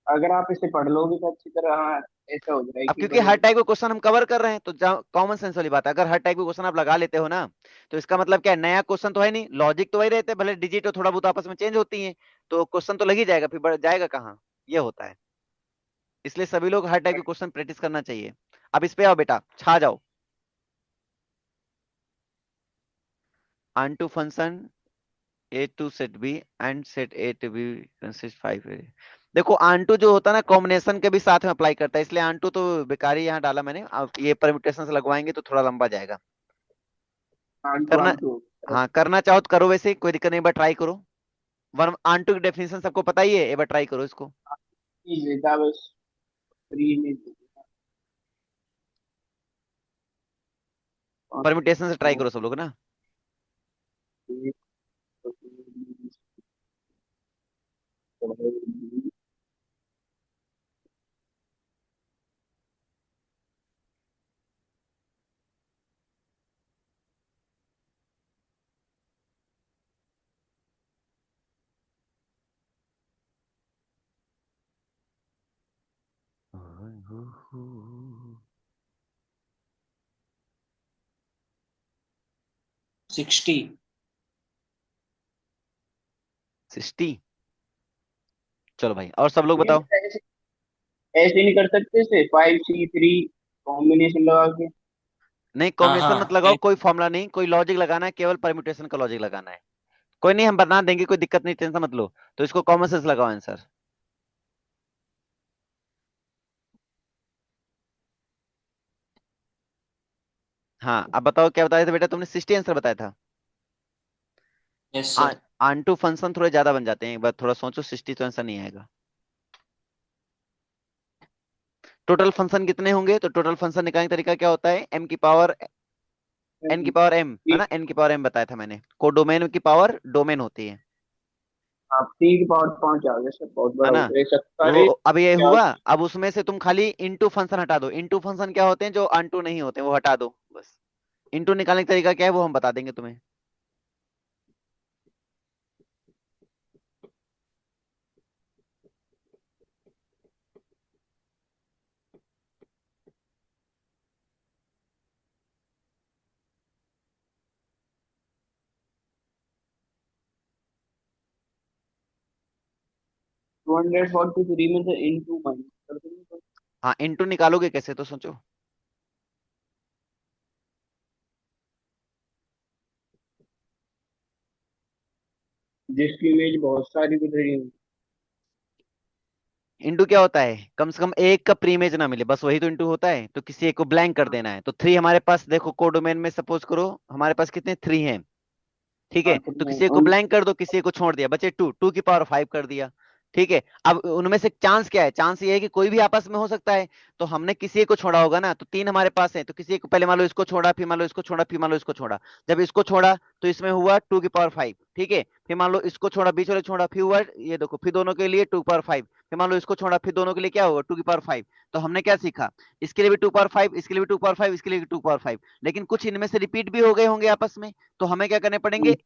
अगर आप इसे पढ़ लोगे तो अच्छी तरह, हाँ, ऐसा हो जाएगा अब कि क्योंकि बढ़िया। हर टाइप के क्वेश्चन हम कवर कर रहे हैं तो कॉमन सेंस वाली बात है, अगर हर टाइप के क्वेश्चन आप लगा लेते हो ना, तो इसका मतलब क्या है, नया क्वेश्चन तो है नहीं, लॉजिक तो वही रहते हैं, भले डिजिट तो थोड़ा बहुत आपस में चेंज होती है, तो क्वेश्चन तो लग ही जाएगा, फिर बढ़ जाएगा कहाँ? ये होता है। इसलिए सभी लोग हर टाइप के क्वेश्चन प्रैक्टिस करना चाहिए। अब इस पे आओ बेटा, छा जाओ। Onto function A to set B and set A to B consist 5 A. देखो आंटू जो होता है ना, कॉम्बिनेशन के भी साथ में अप्लाई करता है, इसलिए आंटू तो बेकार ही यहाँ डाला मैंने। अब ये परम्यूटेशन से लगवाएंगे तो थोड़ा लंबा जाएगा। करना, आंटू हाँ करना चाहो तो करो, वैसे कोई दिक्कत नहीं, एक बार ट्राई करो। वन आंटू की डेफिनेशन सबको पता ही है, एक बार ट्राई करो इसको। लेता बस फ्री में परम्यूटेशन से ट्राई करो सब लोग ना। सिक्सटी। 60। चलो भाई, और सब लोग ये बताओ। ऐसे ऐसे नहीं कर सकते से 5C3 कॉम्बिनेशन लगा के। नहीं, हाँ कॉम्बिनेशन मत हाँ लगाओ, कोई फॉर्मूला नहीं, कोई लॉजिक लगाना है, केवल परम्यूटेशन का लॉजिक लगाना है। कोई नहीं, हम बना देंगे, कोई दिक्कत नहीं, टेंशन मत लो। तो इसको कॉमन सेंस लगाओ आंसर। हाँ, अब बताओ क्या बताया था बेटा तुमने, 60 आंसर बताया था। Yes sir. आंटू फंक्शन थोड़े ज्यादा बन जाते हैं, एक बार थोड़ा सोचो, 60 तो आंसर नहीं आएगा। टोटल फंक्शन कितने होंगे, तो टोटल फंक्शन निकालने का तरीका क्या होता है, एम की पावर एन की पावर एम है ना, एन की पावर एम बताया था मैंने, को डोमेन की पावर डोमेन होती है आप 3 की पावर 5 आ गए सर, बहुत है बड़ा ना। हो गया, तो 27 अब ये हुआ, 40। अब उसमें से तुम खाली इंटू फंक्शन हटा दो, इंटू फंक्शन क्या होते हैं, जो अनटू नहीं होते वो हटा दो बस। इंटू निकालने का तरीका क्या है वो हम बता देंगे तुम्हें। 243 में से इंटू माइनस कर देंगे तो हाँ, इंटू निकालोगे कैसे तो सोचो। जिसकी इमेज बहुत सारी गुजरी रही है। इंटू क्या होता है, कम से कम एक का प्रीमेज ना मिले, बस वही तो इंटू होता है, तो किसी एक को ब्लैंक कर देना है। तो 3 हमारे पास देखो, कोडोमेन में सपोज करो हमारे पास कितने 3 हैं, ठीक है, तो किसी एक को उन ब्लैंक कर दो, किसी एक को छोड़ दिया, बचे 2, 2 की पावर 5 कर दिया। ठीक है, अब उनमें से चांस क्या है, चांस ये है कि कोई भी आपस में हो सकता है। तो हमने किसी एक को छोड़ा होगा ना, तो 3 हमारे पास है, तो किसी एक को पहले मान लो इसको छोड़ा, फिर मान लो इसको छोड़ा, फिर मान लो इसको छोड़ा। जब इसको छोड़ा तो इसमें हुआ 2 की पावर 5, ठीक है, फिर मान लो इसको छोड़ा, बीच वाले छोड़ा, फिर हुआ ये देखो, फिर दोनों के लिए 2 की पावर 5, फिर मान लो इसको छोड़ा, फिर दोनों के लिए क्या होगा 2 की पावर 5। तो हमने क्या सीखा, इसके लिए भी 2 पावर 5, इसके लिए भी 2 पावर 5, इसके लिए भी 2 पावर 5, लेकिन कुछ इनमें से रिपीट भी हो गए होंगे आपस में। तो हमें क्या करने पड़ेंगे,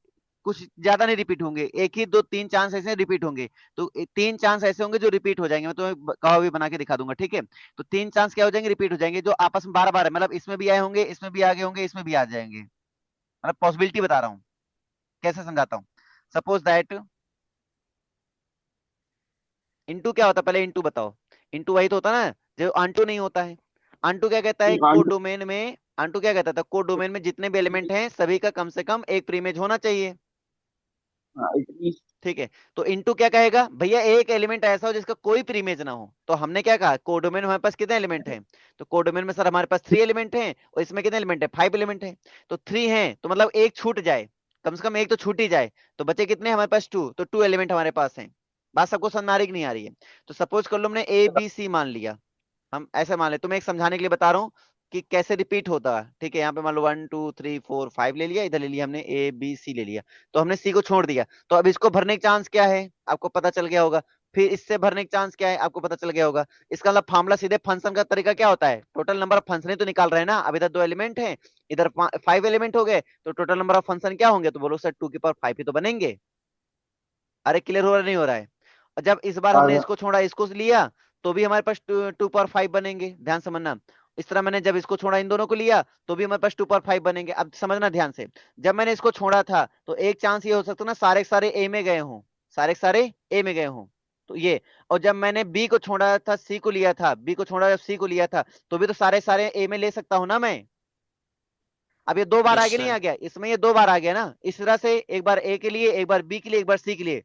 कुछ ज्यादा नहीं रिपीट होंगे, एक ही दो तीन चांस ऐसे रिपीट होंगे। तो 3 चांस ऐसे होंगे जो रिपीट हो जाएंगे, मैं तुम्हें कहा भी बना के दिखा दूंगा, ठीक है। तो 3 चांस क्या हो जाएंगे, रिपीट हो जाएंगे, जो आपस में बार बार है, मतलब इसमें भी आए होंगे, इसमें भी आगे होंगे, इसमें भी आ जाएंगे, मतलब पॉसिबिलिटी बता रहा हूँ, कैसे समझाता हूँ। सपोज दैट इंटू क्या होता है, पहले इंटू बताओ। इंटू वही तो होता है ना जो आंटू नहीं होता है। आंटू क्या कहता है, आंटू कोडोमेन में, आंटू क्या कहता था, कोडोमेन में जितने भी एलिमेंट हैं सभी का कम से कम एक प्रीमेज होना चाहिए, इतनी ठीक है। तो इंटू क्या कहेगा, भैया एक एलिमेंट ऐसा हो जिसका कोई प्रीमेज ना हो। तो हमने क्या कहा, कोडोमेन में हमारे पास कितने एलिमेंट हैं, तो कोडोमेन में सर हमारे पास 3 एलिमेंट हैं, और इसमें कितने एलिमेंट है, 5 एलिमेंट हैं। तो 3 हैं तो मतलब एक छूट जाए, कम से कम एक तो छूट ही जाए, तो बचे कितने हमारे पास 2, तो 2 एलिमेंट हमारे पास हैं। बात सबको समझ में आ रही कि नहीं आ रही है। तो सपोज कर लो हमने ए बी सी मान लिया, हम ऐसे मान ले, तुम्हें एक समझाने के लिए बता रहा हूँ कि कैसे रिपीट होता है, ठीक है। यहाँ पे मान लो 1 2 3 4 5 ले लिया, इधर ले लिया हमने ए बी सी ले लिया, तो हमने सी को छोड़ दिया। तो अब इसको भरने का चांस क्या है आपको पता चल गया होगा, फिर इससे भरने का चांस क्या है आपको पता चल गया होगा। इसका मतलब फार्मूला सीधे फंक्शन का तरीका क्या होता है, टोटल नंबर ऑफ फंक्शन तो निकाल रहे हैं ना, अब इधर 2 एलिमेंट हैं, इधर 5 एलिमेंट हो गए, तो टोटल नंबर ऑफ फंक्शन क्या होंगे, तो बोलो सर 2 की पावर 5 ही तो बनेंगे। अरे क्लियर हो रहा नहीं हो रहा है। और जब इस बार हमने इसको छोड़ा, इसको लिया, तो भी हमारे पास 2 पावर 5 बनेंगे, ध्यान समझना। इस तरह मैंने जब इसको छोड़ा, इन दोनों को लिया, तो भी हमारे पास 2 पावर 5 बनेंगे। अब समझना ध्यान से, जब मैंने इसको छोड़ा था तो एक चांस ये हो सकता ना, सारे के सारे ए में गए हों, सारे के सारे ए में गए हों, तो ये। और जब मैंने बी को छोड़ा था, सी को लिया था, बी को छोड़ा जब सी को लिया था, तो भी तो सारे सारे ए में ले सकता हूं ना मैं। अब ये 2 बार यस आगे नहीं सर। आ गया, इसमें ये 2 बार आ गया ना, इस तरह से एक बार ए के लिए, एक बार बी के लिए, एक बार सी के लिए,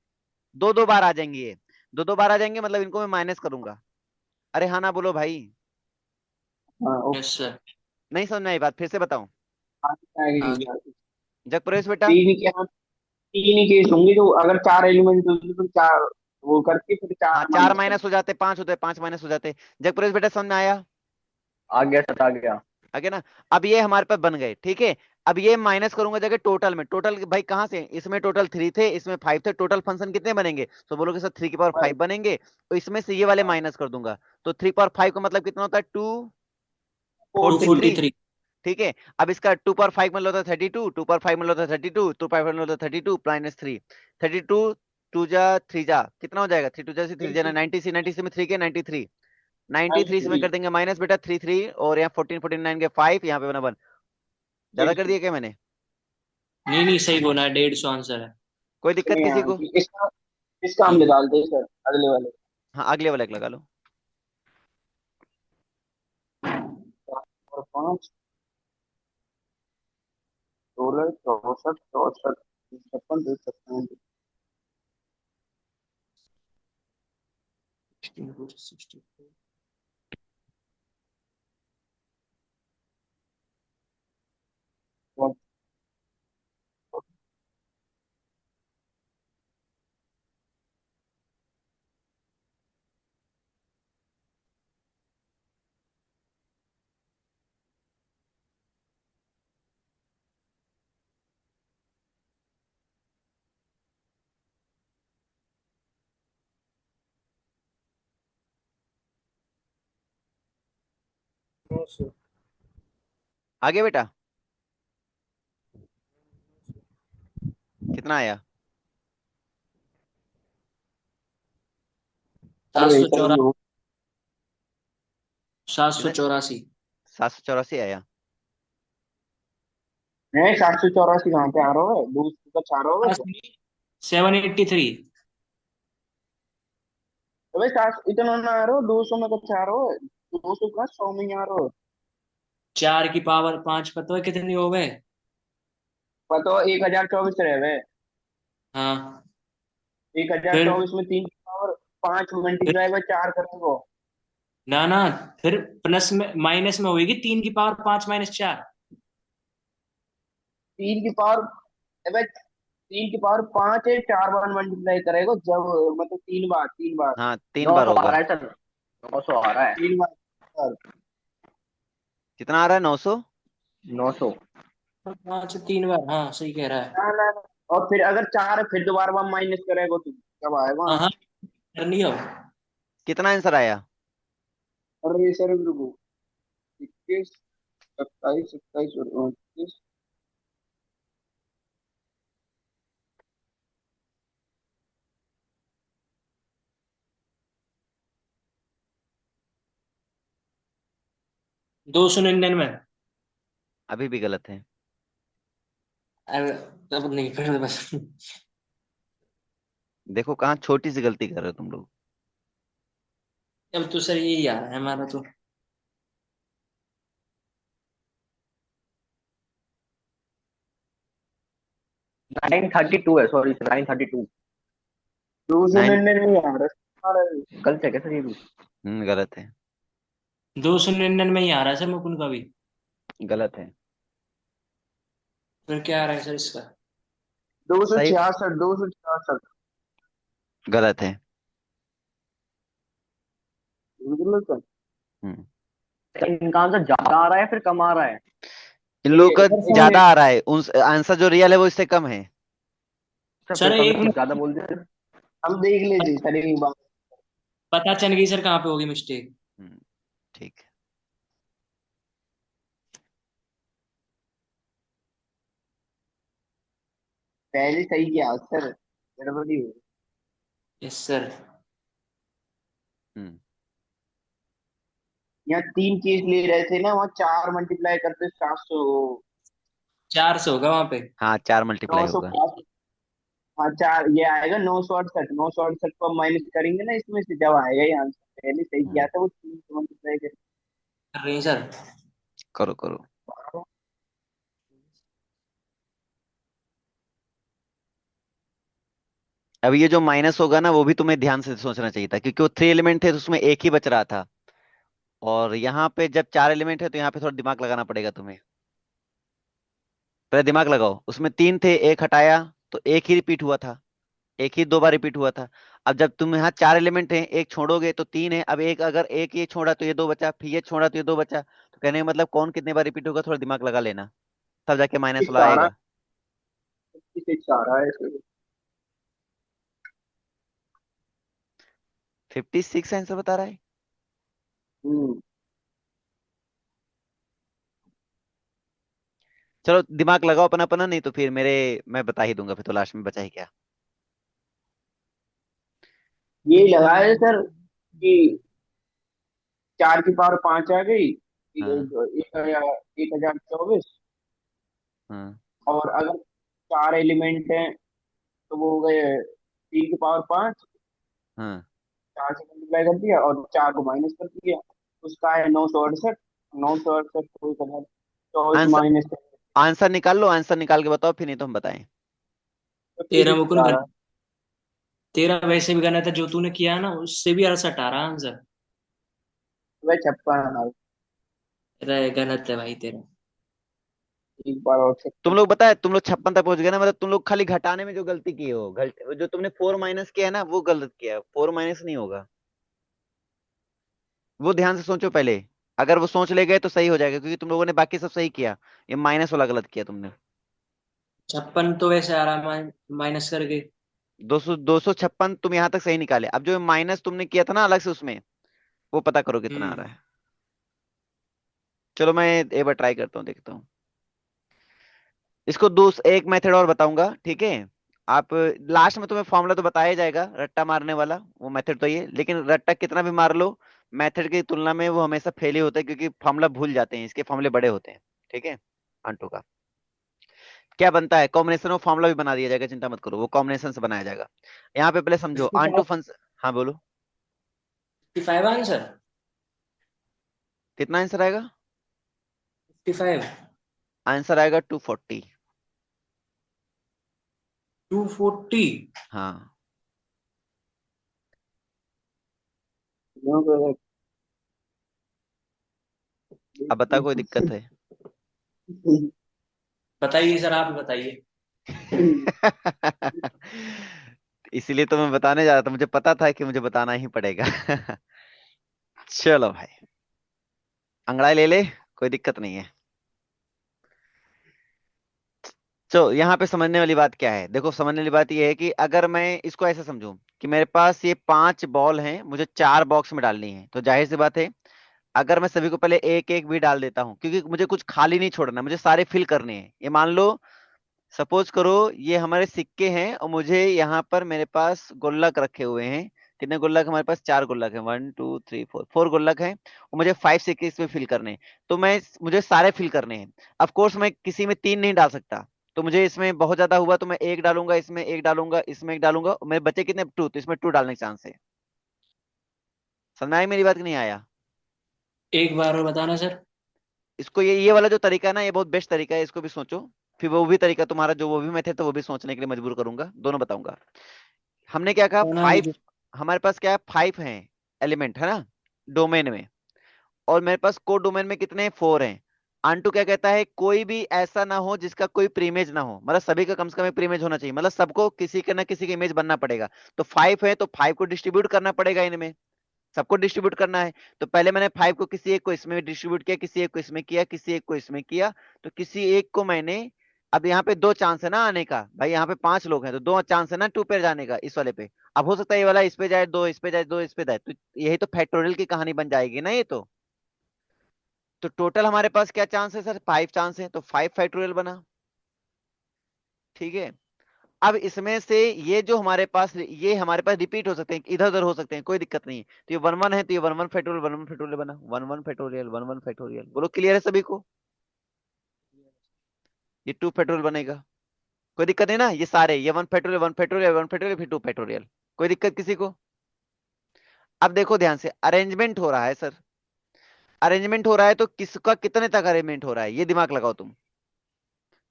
2 2 बार आ जाएंगे ये, 2 2 बार आ जाएंगे, मतलब इनको मैं माइनस करूंगा। अरे हाँ ना बोलो भाई, हाँ यस सर। नहीं समझ में आई बात, फिर से बताऊं। ओके। जग प्रवेश बेटा। तीन ही क्या, तीन ही केस होंगे जो, अगर चार एलिमेंट होंगे तो चार वो करके फिर हाँ, चार चार माइनस कर। माइनस हो जाते, 5 होते, 5 माइनस हो जाते। जग प्रवेश बेटा समझ में आया? आ गया सर, आ गया। आगे ना। अब ये हमारे पास बन गए, ठीक है। अब ये माइनस करूंगा जगह टोटल में, टोटल भाई कहाँ से, इसमें टोटल 3 थे, इसमें 5 थे, टोटल फंक्शन कितने बनेंगे? तो बोलोगे सर 3 की पावर 5 बनेंगे, तो इसमें से ये वाले माइनस कर दूंगा। तो 3 की पावर 5 का मतलब कितना होता है? 243। 243। ठीक है। अब इसका 2 पावर 5 मतलब होता है 32, 2 पावर 5 मतलब होता है 32, 2 पावर 5 मतलब होता है 32 - 3, 32 टू जा 3 जा कितना हो जाएगा? 3 टू जा 3 जा 90 90 से में 3 के 93, 93 से में कर देंगे माइनस बेटा 3 3, और यहाँ 14 14 9 के 5, यहाँ पे बना 1। ज्यादा कर दिया क्या मैंने? नहीं नहीं, सही बोला है, 150 आंसर है। कोई दिक्कत किसी को? इसका इसका हम निकालते हैं सर अगले वाले। हाँ, अगले वाला एक लगा लो। और 5, 16, 64, 64, 56, 56। 16, 900। आगे बेटा कितना आया? 784। नहीं 784। कितने? 784 आया। 784 कहाँ पे आ रहा है, दूसरे का 4 होगा क्या? 783। अबे 7 इतना ना आ रहा हो, 200 में का 4 हो, 200 का 100 में ही आ रहा हो। 4 की पावर 5 पता है कितनी हो गए? बताओ, 1024 रह गए। हाँ। 1024 फिर में 3 की पावर 5 फिर मल्टीप्लाई बाय 4 करेंगे। ना ना, फिर प्लस में माइनस में होगी 3 की पावर 5 -4। 3 की पावर, अबे 3 की पावर 5 है, 4 बार मल्टीप्लाई करेगा जब, मतलब 3 बार, 3 बार। हाँ, 3 बार 900 आ होगा। रहा है सर, 900 आ रहा है। 3 बार सर, कितना आ रहा है? 900। 900। 5 3 बार, हाँ सही कह रहा है। ना ना ना। और फिर अगर 4 फिर दोबारा बार माइनस करेगा तो कब आएगा हाँ हाँ, आंसर? कर लिया। कितना आंसर आया? अरे सर रुको, 21, 27, 27 और 29। 299। अभी भी गलत है। अरे, अब नहीं, फिर बस। देखो कहाँ छोटी सी गलती कर रहे हो तुम लोग। अब तो सर यही आ रहा है हमारा तो। 932 है, सॉरी सर, 932। 9। 299 आ रहा है, गलत है क्या सर ये भी? गलत है। 299 ही आ रहा है सर मुकुंद का भी। गलत है। फिर क्या आ रहा है सर इसका? दो सौ सही। छियासठ 266। गलत है। बिल्कुल सर। हम्म इनका आंसर ज्यादा आ रहा है फिर कम आ रहा है? इन लोगों ये का सर सर ज्यादा आ रहा है, उन आंसर जो रियल है वो इससे कम है। सर फिर सर तो हमें एक कुछ ज्यादा बोल देते। हम देख लेते सर एक बार। पता चल गई सर कहाँ पे होगी मिस्टेक। हम्म, ठीक है। पहले सही किया सर, गड़बड़ी हुई। Yes sir. हम्म यहाँ 3 केस ले रहे थे ना, वहाँ 4 मल्टीप्लाई करते 700। 400 होगा वहां पे। हाँ, 4 नौ मल्टीप्लाई सौ होगा। हाँ 4, ये आएगा 968, 968 को माइनस करेंगे ना इसमें से, जब आएगा ये आंसर। पहले सही किया हम्म था वो 3 मल्टीप्लाई कर रही हैं सर। करो करो। करके। अब ये जो माइनस होगा ना वो भी तुम्हें ध्यान से सोचना चाहिए था, क्योंकि वो 3 एलिमेंट थे तो उसमें एक ही बच रहा था। और यहाँ पे जब 4 एलिमेंट है तो यहाँ पे थोड़ा दिमाग लगाना पड़ेगा तुम्हें। पहले दिमाग लगाओ, उसमें 3 थे, एक हटाया तो एक ही रिपीट हुआ था, एक ही 2 बार रिपीट हुआ था। अब जब तुम यहाँ 4 एलिमेंट हैं, एक छोड़ोगे तो 3 है, अब एक अगर एक ये छोड़ा तो ये 2 बचा, फिर ये छोड़ा तो ये 2 बचा, तो कहने का मतलब कौन कितने बार रिपीट होगा, थोड़ा दिमाग लगा लेना, तब जाके माइनस वाला सिक्स आ रहा आएगा। है, 56 आ रहा है इसमें। 56 आंसर बता रहा है। हम्म। चलो दिमाग लगाओ अपना अपना, नहीं तो फिर मेरे, मैं बता ही दूंगा फिर, तो लास्ट में बचा ही क्या। ये लगा है सर कि 4 की पावर 5 आ गई, हाँ। 1024। हाँ। और अगर 4 एलिमेंट हैं तो वो हो गए 3 की पावर 5। हाँ। 4 से मल्टीप्लाई कर दिया और 4 को माइनस कर दिया, उसका है 968। 968 को 1024 आंसर, माइनस कर, आंसर निकाल लो, आंसर निकाल के बताओ, फिर नहीं तो हम बताएं। तो तेरा 56 मुकुन आ गन, रहा है। तेरा वैसे भी गलत है, जो तूने किया है ना उससे भी 68 आ रहा आंसर। वह 56 अरे गलत है भाई तेरा। एक बार और check तुम कर। लोग बताए, तुम लोग 56 तक पहुंच गए ना, मतलब तुम लोग खाली घटाने में जो गलती की हो, जो तुमने 4 माइनस किया है ना, वो गलत किया है, 4 माइनस नहीं होगा। वो ध्यान से सोचो पहले, अगर वो सोच ले गए तो सही हो जाएगा, क्योंकि तुम लोगों ने बाकी सब सही किया, ये माइनस वाला गलत किया तुमने। 56 तो वैसे आ रहा माइनस करके। 256 तुम यहाँ तक सही निकाले, अब जो माइनस तुमने किया था ना अलग से उसमें, वो पता करो कितना आ हम्म। रहा है। चलो मैं एक बार ट्राई करता हूँ, देखता हूँ। इसको एक मेथड और बताऊंगा, ठीक है। आप लास्ट में तुम्हें फॉर्मूला तो बताया जाएगा, रट्टा मारने वाला वो मेथड तो ये, लेकिन रट्टा कितना भी मार लो, मेथड की तुलना में वो हमेशा फेल ही होता है, क्योंकि फॉर्मूला भूल जाते हैं, इसके फॉर्मूले बड़े होते हैं, ठीक है। अंटू का क्या बनता है, कॉम्बिनेशन ऑफ फॉर्मूला भी बना दिया जाएगा, चिंता मत करो, वो कॉम्बिनेशन से बनाया जाएगा। यहाँ पे पहले समझो अंटू 55, फंक्शन। हाँ बोलो। 55 आंसर। कितना आंसर आएगा? 55। आंसर आएगा 240। 240। हाँ। अब बता, कोई दिक्कत है? बताइए सर, आप ही बताइए। इसीलिए तो मैं बताने जा रहा था, मुझे पता था कि मुझे बताना ही पड़ेगा। चलो भाई, अंगड़ाई ले ले, कोई दिक्कत नहीं है। तो यहाँ पे समझने वाली बात क्या है, देखो समझने वाली बात ये है कि अगर मैं इसको ऐसे समझूं कि मेरे पास ये 5 बॉल हैं, मुझे 4 बॉक्स में डालनी है, तो जाहिर सी बात है, अगर मैं सभी को पहले एक एक भी डाल देता हूँ, क्योंकि मुझे कुछ खाली नहीं छोड़ना, मुझे सारे फिल करने हैं। ये मान लो, सपोज करो ये हमारे सिक्के हैं, और मुझे यहाँ पर मेरे पास गुल्लक रखे हुए हैं। कितने गुल्लक हमारे पास? 4 गुल्लक हैं, 1 2 3 4, 4 गुल्लक हैं, और मुझे 5 सिक्के इसमें फिल करने हैं। तो मुझे सारे फिल करने हैं। ऑफ कोर्स मैं किसी में 3 नहीं डाल सकता, तो मुझे इसमें बहुत ज्यादा हुआ तो मैं एक डालूंगा, इसमें एक डालूंगा, इसमें एक डालूंगा, और मेरे बचे कितने? 2, तो इसमें 2 डालने के चांस है। समझ में आई मेरी बात कि नहीं आया? एक बार और बताना सर। इसको ये वाला जो तरीका है ना, ये बहुत बेस्ट तरीका है, इसको भी सोचो। फिर वो भी तरीका तुम्हारा, जो वो भी मेथड तो वो भी सोचने के लिए मजबूर करूंगा, दोनों बताऊंगा। हमने क्या कहा, बताना है 5, मुझे। हमारे पास क्या है, 5 हैं एलिमेंट, है ना, डोमेन में। और मेरे पास को डोमेन में कितने हैं? 4 हैं। आंटू क्या कहता है, कोई भी ऐसा ना हो जिसका कोई प्रीमेज ना हो, मतलब सभी का कम से कम एक प्रीमेज होना चाहिए, मतलब सबको किसी के ना किसी के इमेज बनना पड़ेगा। तो 5 है तो 5 को डिस्ट्रीब्यूट करना पड़ेगा इनमें, सबको डिस्ट्रीब्यूट करना है। तो पहले मैंने 5 को किसी एक को इसमें डिस्ट्रीब्यूट किया, किसी एक को इसमें किया, किसी एक को इसमें किया, तो किसी एक को मैंने, अब यहाँ पे 2 चांस है ना आने का भाई, यहाँ पे 5 लोग हैं तो 2 चांस है ना 2 पे जाने का, इस वाले पे। अब हो सकता है ये वाला इस पे जाए, 2 इस पे जाए, 2 इस पे जाए, तो यही तो फैक्टोरियल की कहानी बन जाएगी ना ये तो टोटल हमारे पास क्या चांस है सर? 5 चांस है, तो 5 फैक्टोरियल बना, ठीक है। अब इसमें से ये जो हमारे पास, ये हमारे पास रिपीट हो सकते हैं, इधर उधर हो सकते हैं, कोई दिक्कत नहीं है। तो ये 1 1 है, तो ये 1 1 फैक्टोरियल, 1 1 फैक्टोरियल बना, 1 1 फैक्टोरियल, 1 1 फैक्टोरियल। बोलो क्लियर है सभी को? ये 2 फैक्टोरियल बनेगा, कोई दिक्कत नहीं ना, ये सारे, ये 1 फैक्टोरियल, 1 फैक्टोरियल, 1 फैक्टोरियल, फिर 2 फैक्टोरियल। कोई दिक्कत किसी को? अब देखो ध्यान से, अरेंजमेंट हो रहा है सर, अरेंजमेंट हो रहा है, तो किसका कितने तक अरेंजमेंट हो रहा है, ये दिमाग लगाओ तुम।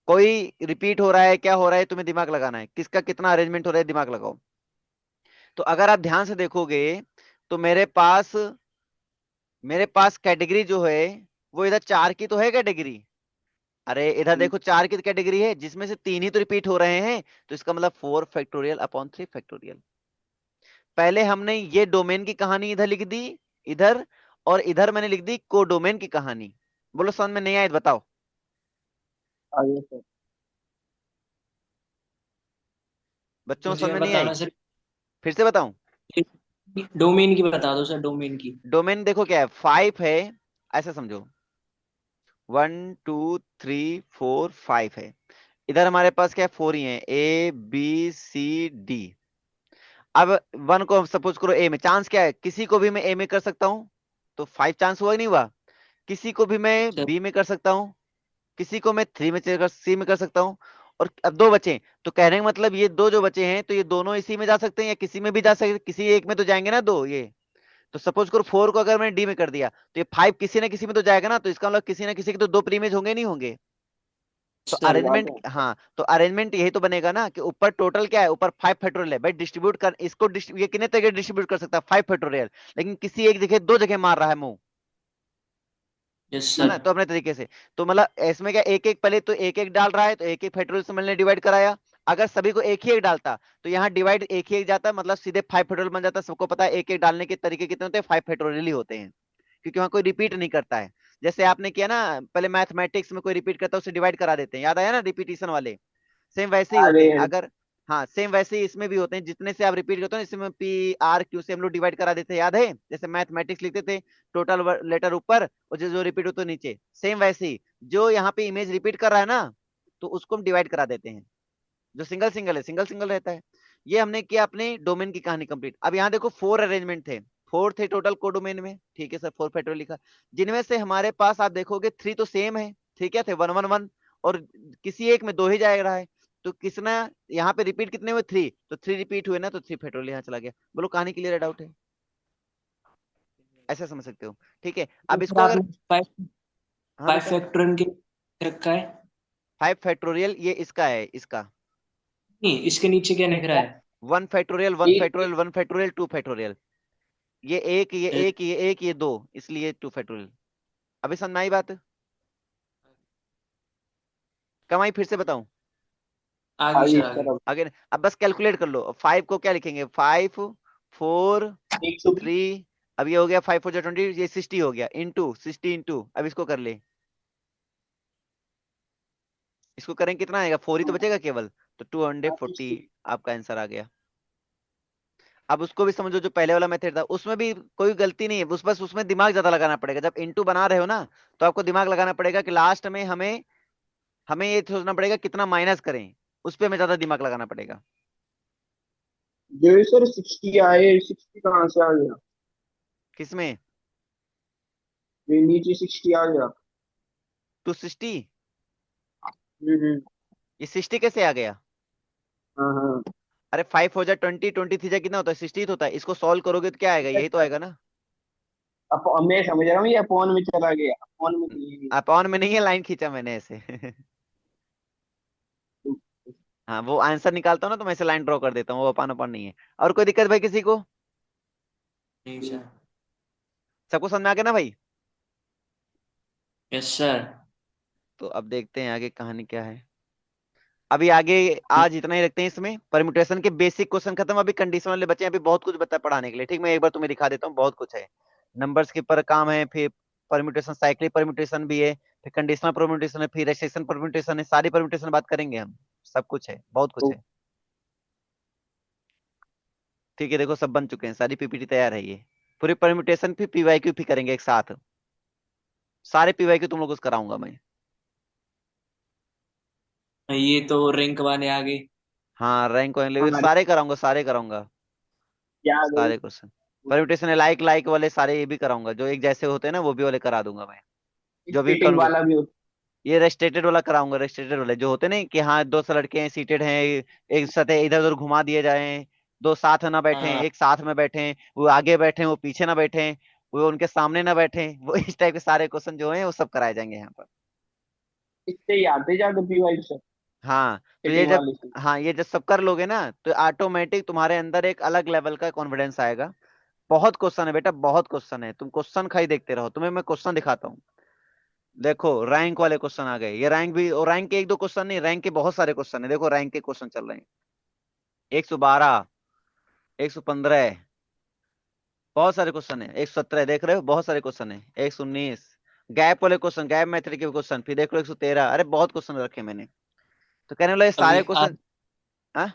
कोई रिपीट हो रहा है, क्या हो रहा है, तुम्हें दिमाग लगाना है, किसका कितना अरेंजमेंट हो रहा है, दिमाग लगाओ। तो अगर आप ध्यान से देखोगे, तो मेरे पास कैटेगरी जो है, वो इधर 4 की तो है कैटेगरी, अरे इधर देखो 4 की कैटेगरी है जिसमें से 3 ही तो रिपीट हो रहे हैं, तो इसका मतलब 4 फैक्टोरियल अपॉन 3 फैक्टोरियल। पहले हमने ये डोमेन की कहानी इधर लिख दी, इधर, और इधर मैंने लिख दी कोडोमेन की कहानी। बोलो समझ में नहीं आए तो बताओ। आगे सर। बच्चों मुझे समझ में नहीं बताना आई? सर, फिर से बताऊं? डोमेन की बता दो सर, डोमेन की। डोमेन देखो क्या है, 5 है, ऐसे समझो, 1 2 3 4 5 है। इधर हमारे पास क्या है, 4 ही है, ABCD। अब 1 को सपोज करो ए में, चांस क्या है, किसी को भी मैं ए में कर सकता हूं, तो 5 चांस हुआ कि नहीं हुआ। किसी को भी मैं सर बी में कर सकता हूं, किसी को मैं 3 में सी में कर सकता हूं। और अब 2 बचे, तो कहने का मतलब ये 2 जो बचे हैं, तो ये दोनों इसी में जा सकते हैं या किसी में भी जा सकते, किसी एक में तो जाएंगे ना 2 ये। तो सपोज करो 4 को अगर मैंने डी में कर दिया, तो ये 5 किसी ना किसी में तो जाएगा ना, तो इसका मतलब किसी ना किसी के तो 2 प्रीमेज होंगे नहीं होंगे। तो सर अरेंजमेंट, हाँ, तो अरेंजमेंट यही तो बनेगा ना कि ऊपर टोटल क्या है, ऊपर 5 फैक्टोरियल है भाई, डिस्ट्रीब्यूट कर इसको, ये कितने तरीके डिस्ट्रीब्यूट कर सकता है, 5 फैक्टोरियल, लेकिन किसी एक जगह 2 जगह मार रहा है मुंह, यस है सर। ना, तो अपने तरीके से। तो मतलब इसमें क्या, एक एक पहले तो एक एक डाल रहा है, तो एक एक फैक्टोरियल से मैंने डिवाइड कराया। अगर सभी को एक ही एक डालता, तो यहाँ डिवाइड एक ही एक जाता, मतलब सीधे 5 फैक्टोरियल बन जाता। सबको पता है एक एक डालने के तरीके कितने होते हैं, 5 फैक्टोरियल ही होते हैं, क्योंकि वहां कोई रिपीट नहीं करता है। जैसे आपने किया ना पहले मैथमेटिक्स में, कोई रिपीट करता है उसे डिवाइड करा देते हैं, याद आया ना रिपीटिशन वाले, सेम वैसे ही होते अरे हैं अगर, हाँ सेम वैसे ही इसमें भी होते हैं, जितने से आप रिपीट करते हो इसमें PRQ से हम लोग डिवाइड करा देते हैं, याद है, जैसे मैथमेटिक्स लिखते थे, टोटल लेटर ऊपर और जो जो रिपीट होते नीचे, सेम वैसे ही जो यहाँ पे इमेज रिपीट कर रहा है ना, तो उसको हम डिवाइड करा देते हैं। जो सिंगल सिंगल है, सिंगल सिंगल रहता है। ये हमने किया अपने डोमेन की कहानी कंप्लीट। अब यहाँ देखो 4 अरेंजमेंट थे, 4 थे टोटल को डोमेन में, ठीक है सर, 4 फैक्टोरियल लिखा, जिनमें से हमारे पास आप देखोगे 3 तो सेम है, ठीक है थे, 1 1 1, और किसी एक में 2 ही जा रहा है। तो किसना यहाँ पे रिपीट कितने हुए, 3, तो 3 रिपीट हुए ना, तो 3 फैक्टोरियल यहाँ चला गया। बोलो कहानी क्लियर है, डाउट है? ऐसा समझ सकते हो, ठीक है। तो अब फिर इसको अगर, आपने फाइव हाँ फाइव बेटा, फैक्टोरियल के रखा है? 5 फैक्टोरियल ये इसका है, इसका नहीं, इसके नीचे क्या लिख रहा है? 1 फैक्टोरियल, 1 एक फैक्टोरियल, 1 फैक्टोरियल, 2 फैक्टोरियल, ये एक, ये एक, ये एक, ये 2, इसलिए 2 फैक्टोरियल। अभी समझ में आई बात? कम आई, फिर से बताऊं? आगे आगे सर, इस आगे। तरफ आगे अब बस कैलकुलेट कर लो, 5 को क्या लिखेंगे, 5 4 120। 3, अब ये हो गया 5 4 20, ये 60 हो गया, इंटू 60 इंटू, अब इसको कर ले, इसको करें कितना आएगा, 4 ही तो बचेगा केवल, तो 240 आपका आंसर आ गया। अब उसको भी समझो, जो पहले वाला मेथड था उसमें भी कोई गलती नहीं है, बस उसमें दिमाग ज्यादा लगाना पड़ेगा। जब इंटू बना रहे हो ना, तो आपको दिमाग लगाना पड़ेगा कि लास्ट में हमें हमें ये सोचना पड़ेगा कितना माइनस करें, उस पर हमें ज्यादा दिमाग लगाना पड़ेगा। जो ये सर 60 आए, 60 कहाँ से आ गया? किसमें? ये नीचे 60 आ गया। 260, हम्म। ये 60 कैसे आ गया? हाँ हाँ। अरे 5 हो जाए 20, 20 जा कितना होता है, 60 होता है। इसको सॉल्व करोगे तो क्या आएगा, यही तो आएगा ना। अब मैं समझ रहा हूँ, ये अपॉन में चला गया, अपॉन में नहीं है। अपॉन में नहीं है, लाइन खींचा मैंने ऐसे हाँ, वो आंसर निकालता हूँ ना, तो मैं ऐसे लाइन ड्रॉ कर देता हूँ, वो अपान अपान नहीं है। और कोई दिक्कत भाई किसी को? नहीं सर। सबको समझ में आ गया ना भाई? Yes sir. तो अब देखते हैं आगे कहानी क्या है। अभी आगे, आज इतना ही रखते हैं, इसमें परम्यूटेशन के बेसिक क्वेश्चन खत्म, अभी कंडीशन वाले बच्चे हैं, अभी बहुत कुछ बता पढ़ाने के लिए, ठीक। मैं एक बार तुम्हें दिखा देता हूँ, बहुत कुछ है, नंबर्स के पर काम है, फिर परम्यूटेशन, साइक्लिक परम्यूटेशन भी है, फिर कंडीशनल परम्यूटेशन है, फिर रेस्ट्रिक्शन परम्यूटेशन है, सारी परम्यूटेशन बात करेंगे हम, सब कुछ है, बहुत कुछ तो है, ठीक है। देखो सब बन चुके हैं, सारी PPT तैयार है, ये पूरी परम्यूटेशन फिर PYQ भी करेंगे एक साथ, सारे PYQ तुम लोग को कराऊंगा मैं। ये तो रैंक वाले आ गए। हाँ, रैंक वाले हमारे सारे कराऊंगा, सारे कराऊंगा, क्या आ गई? सारे क्वेश्चन परम्यूटेशन, लाइक लाइक वाले सारे ये भी कराऊंगा, जो एक जैसे होते हैं ना वो भी वाले करा दूंगा मैं, जो भी स्केटिंग वाला भी होता ये रेस्ट्रिक्टेड वाला कराऊंगा, रेस्ट्रिक्टेड वाले जो होते नहीं कि हाँ 2 लड़के हैं सीटेड हैं, एक सतह इधर उधर घुमा दिए जाए, 2 साथ ना बैठे, हाँ। एक साथ में बैठे, वो आगे बैठे वो पीछे ना बैठे, वो उनके सामने ना बैठे, वो इस टाइप के सारे क्वेश्चन जो हैं वो सब कराए जाएंगे यहाँ पर। है, इससे ही आते जाते पीवाई से, हाँ, तो ये स्केटिंग जब, वाले से। हाँ ये जब सब कर लोगे ना, तो ऑटोमेटिक तुम्हारे अंदर एक अलग लेवल का कॉन्फिडेंस आएगा। बहुत क्वेश्चन है बेटा, बहुत क्वेश्चन है, तुम क्वेश्चन खाली देखते रहो, तुम्हें मैं क्वेश्चन दिखाता हूँ। देखो रैंक वाले क्वेश्चन आ गए, ये रैंक भी, और रैंक के एक दो क्वेश्चन नहीं, रैंक के बहुत सारे क्वेश्चन है। देखो रैंक के क्वेश्चन चल रहे हैं 112, 115, बहुत सारे क्वेश्चन है, 117 देख रहे हो, बहुत सारे क्वेश्चन है, 119, गैप वाले क्वेश्चन, गैप मेथड के क्वेश्चन, फिर देख लो 113, अरे बहुत क्वेश्चन रखे मैंने। तो कहने वाला ये अभी सारे क्वेश्चन। हाँ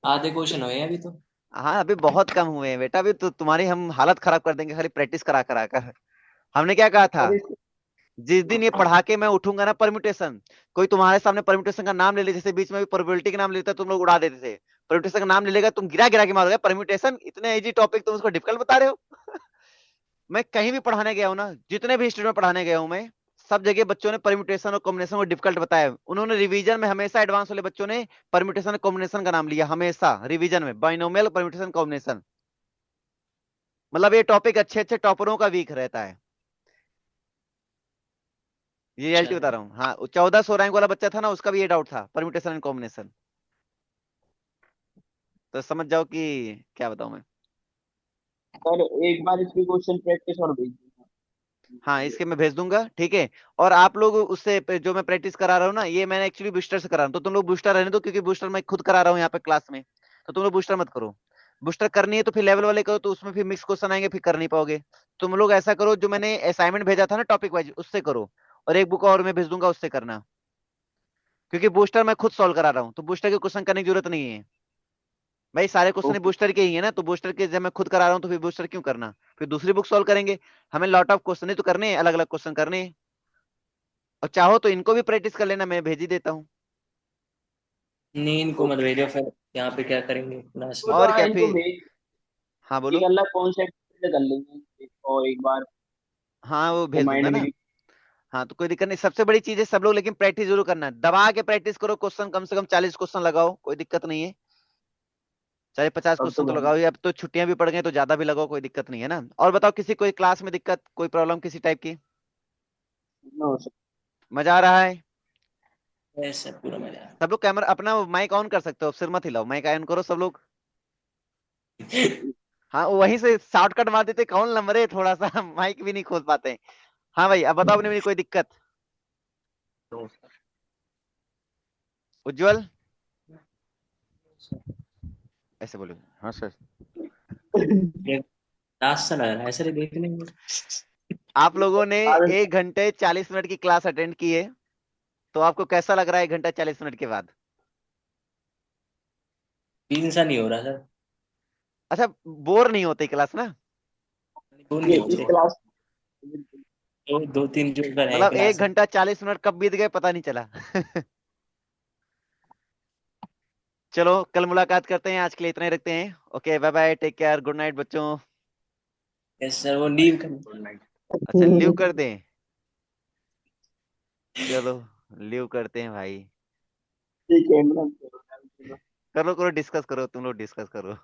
आधे क्वेश्चन हुए हैं अभी तो। हाँ, अभी बहुत कम हुए हैं बेटा, अभी तो तुम्हारी हम हालत खराब कर देंगे खाली प्रैक्टिस करा करा कर। हमने क्या कहा था, सर इसको जिस दिन ये पढ़ा के मैं उठूंगा ना परम्यूटेशन, कोई तुम्हारे सामने परम्यूटेशन का नाम ले ले, जैसे बीच में भी प्रोबेबिलिटी का नाम लेता तुम लोग उड़ा देते थे, परम्यूटेशन का नाम ले लेगा तुम गिरा गिरा के मारोगे, परम्यूटेशन इतने इजी टॉपिक तुम उसको डिफिकल्ट बता रहे हो। मैं कहीं भी पढ़ाने गया हूँ ना, जितने भी इंस्टीट्यूट में पढ़ाने गया हूँ मैं, सब जगह बच्चों ने परम्यूटेशन और कॉम्बिनेशन को डिफिकल्ट बताया। उन्होंने रिवीजन में हमेशा एडवांस वाले बच्चों ने परम्यूटेशन और कॉम्बिनेशन का नाम लिया, हमेशा रिवीजन में बाइनोमियल परम्यूटेशन कॉम्बिनेशन। मतलब ये टॉपिक अच्छे अच्छे टॉपरों का वीक रहता है, ये रियलिटी बता रहा हूँ। हाँ 1400 रैंक वाला बच्चा था ना, उसका भी ये डाउट था परम्यूटेशन एंड कॉम्बिनेशन। तो समझ जाओ कि क्या बताऊं मैं। सर एक बार इसकी क्वेश्चन प्रैक्टिस और भेज हाँ दीजिए। इसके मैं भेज दूंगा, ठीक है। और आप लोग उससे जो मैं प्रैक्टिस करा रहा हूँ ना, ये मैंने एक्चुअली बूस्टर से करा रहा हूँ, तो तुम लोग बूस्टर रहने दो, क्योंकि बूस्टर मैं खुद करा रहा हूँ यहाँ पे क्लास में, तो तुम लोग बूस्टर मत करो। बूस्टर करनी है तो फिर लेवल वाले करो, तो उसमें फिर मिक्स क्वेश्चन आएंगे, फिर कर नहीं पाओगे। तुम लोग ऐसा करो, जो मैंने असाइनमेंट भेजा था ना टॉपिक वाइज, उससे करो, और एक बुक और मैं भेज दूंगा, उससे करना। क्योंकि बूस्टर मैं खुद सॉल्व करा रहा हूँ, तो बूस्टर के क्वेश्चन करने की जरूरत नहीं है भाई, सारे क्वेश्चन ओके। बूस्टर के ही है ना, तो बूस्टर के जब मैं खुद करा रहा हूँ तो फिर बूस्टर क्यों करना, फिर दूसरी बुक सॉल्व करेंगे। हमें लॉट ऑफ क्वेश्चन ही तो करने हैं, अलग अलग क्वेश्चन करने हैं। और चाहो तो इनको भी प्रैक्टिस कर लेना, मैं भेज ही देता हूँ। नींद को मत भेजो, फिर यहाँ पे क्या करेंगे क्लास वो में। तो और क्या इनको फिर। भेज, हाँ एक बोलो। अलग कॉन्सेप्ट कर लेंगे और एक बार हाँ वो वो भेज दूंगा माइंड में ना। हाँ तो कोई दिक्कत नहीं, सबसे बड़ी चीज है सब लोग लेकिन प्रैक्टिस जरूर करना, दबा के प्रैक्टिस करो, क्वेश्चन कम से कम 40 क्वेश्चन लगाओ, कोई दिक्कत नहीं है। चाहे 50 अब तो क्वेश्चन तो लगाओ, अब तो छुट्टियां भी पड़ गई तो ज्यादा भी लगाओ, कोई दिक्कत नहीं है ना। और बताओ किसी कोई क्लास में दिक्कत, कोई प्रॉब्लम किसी टाइप की। No sir. मजा आ रहा है। ऐसा पूरा मजा। सब लोग कैमरा अपना माइक ऑन कर सकते हो, सिर मत हिलाओ, माइक ऑन करो सब लोग। हाँ वहीं से शॉर्टकट मार देते, कौन नंबर है, थोड़ा सा माइक भी नहीं खोल पाते। हाँ भाई अब बताओ अपने, मेरी कोई दिक्कत। No sir. उज्जवल ऐसे बोलो। हाँ सर। ये लास्ट सा लग रहा है सर, ये देखने में। आप लोगों ने आगे 1 घंटे 40 मिनट की क्लास अटेंड की है, तो आपको कैसा लग रहा है 1 घंटा 40 मिनट के बाद। तीन सा नहीं हो रहा सर। अच्छा, बोर नहीं होती क्लास ना। दो ये नहीं इस होते। क्लास दो दो तीन जो कर है मतलब एक क्लास में। घंटा 40 मिनट कब बीत गए पता नहीं चला। चलो कल मुलाकात करते हैं, आज के लिए इतना ही रखते हैं। Okay bye bye, take care, good night बच्चों। यस सर, वो लीव कर। Good night. अच्छा लीव कर दें, चलो लीव करते हैं भाई। ठीक है, मैं करो करो डिस्कस करो, तुम लोग डिस्कस करो।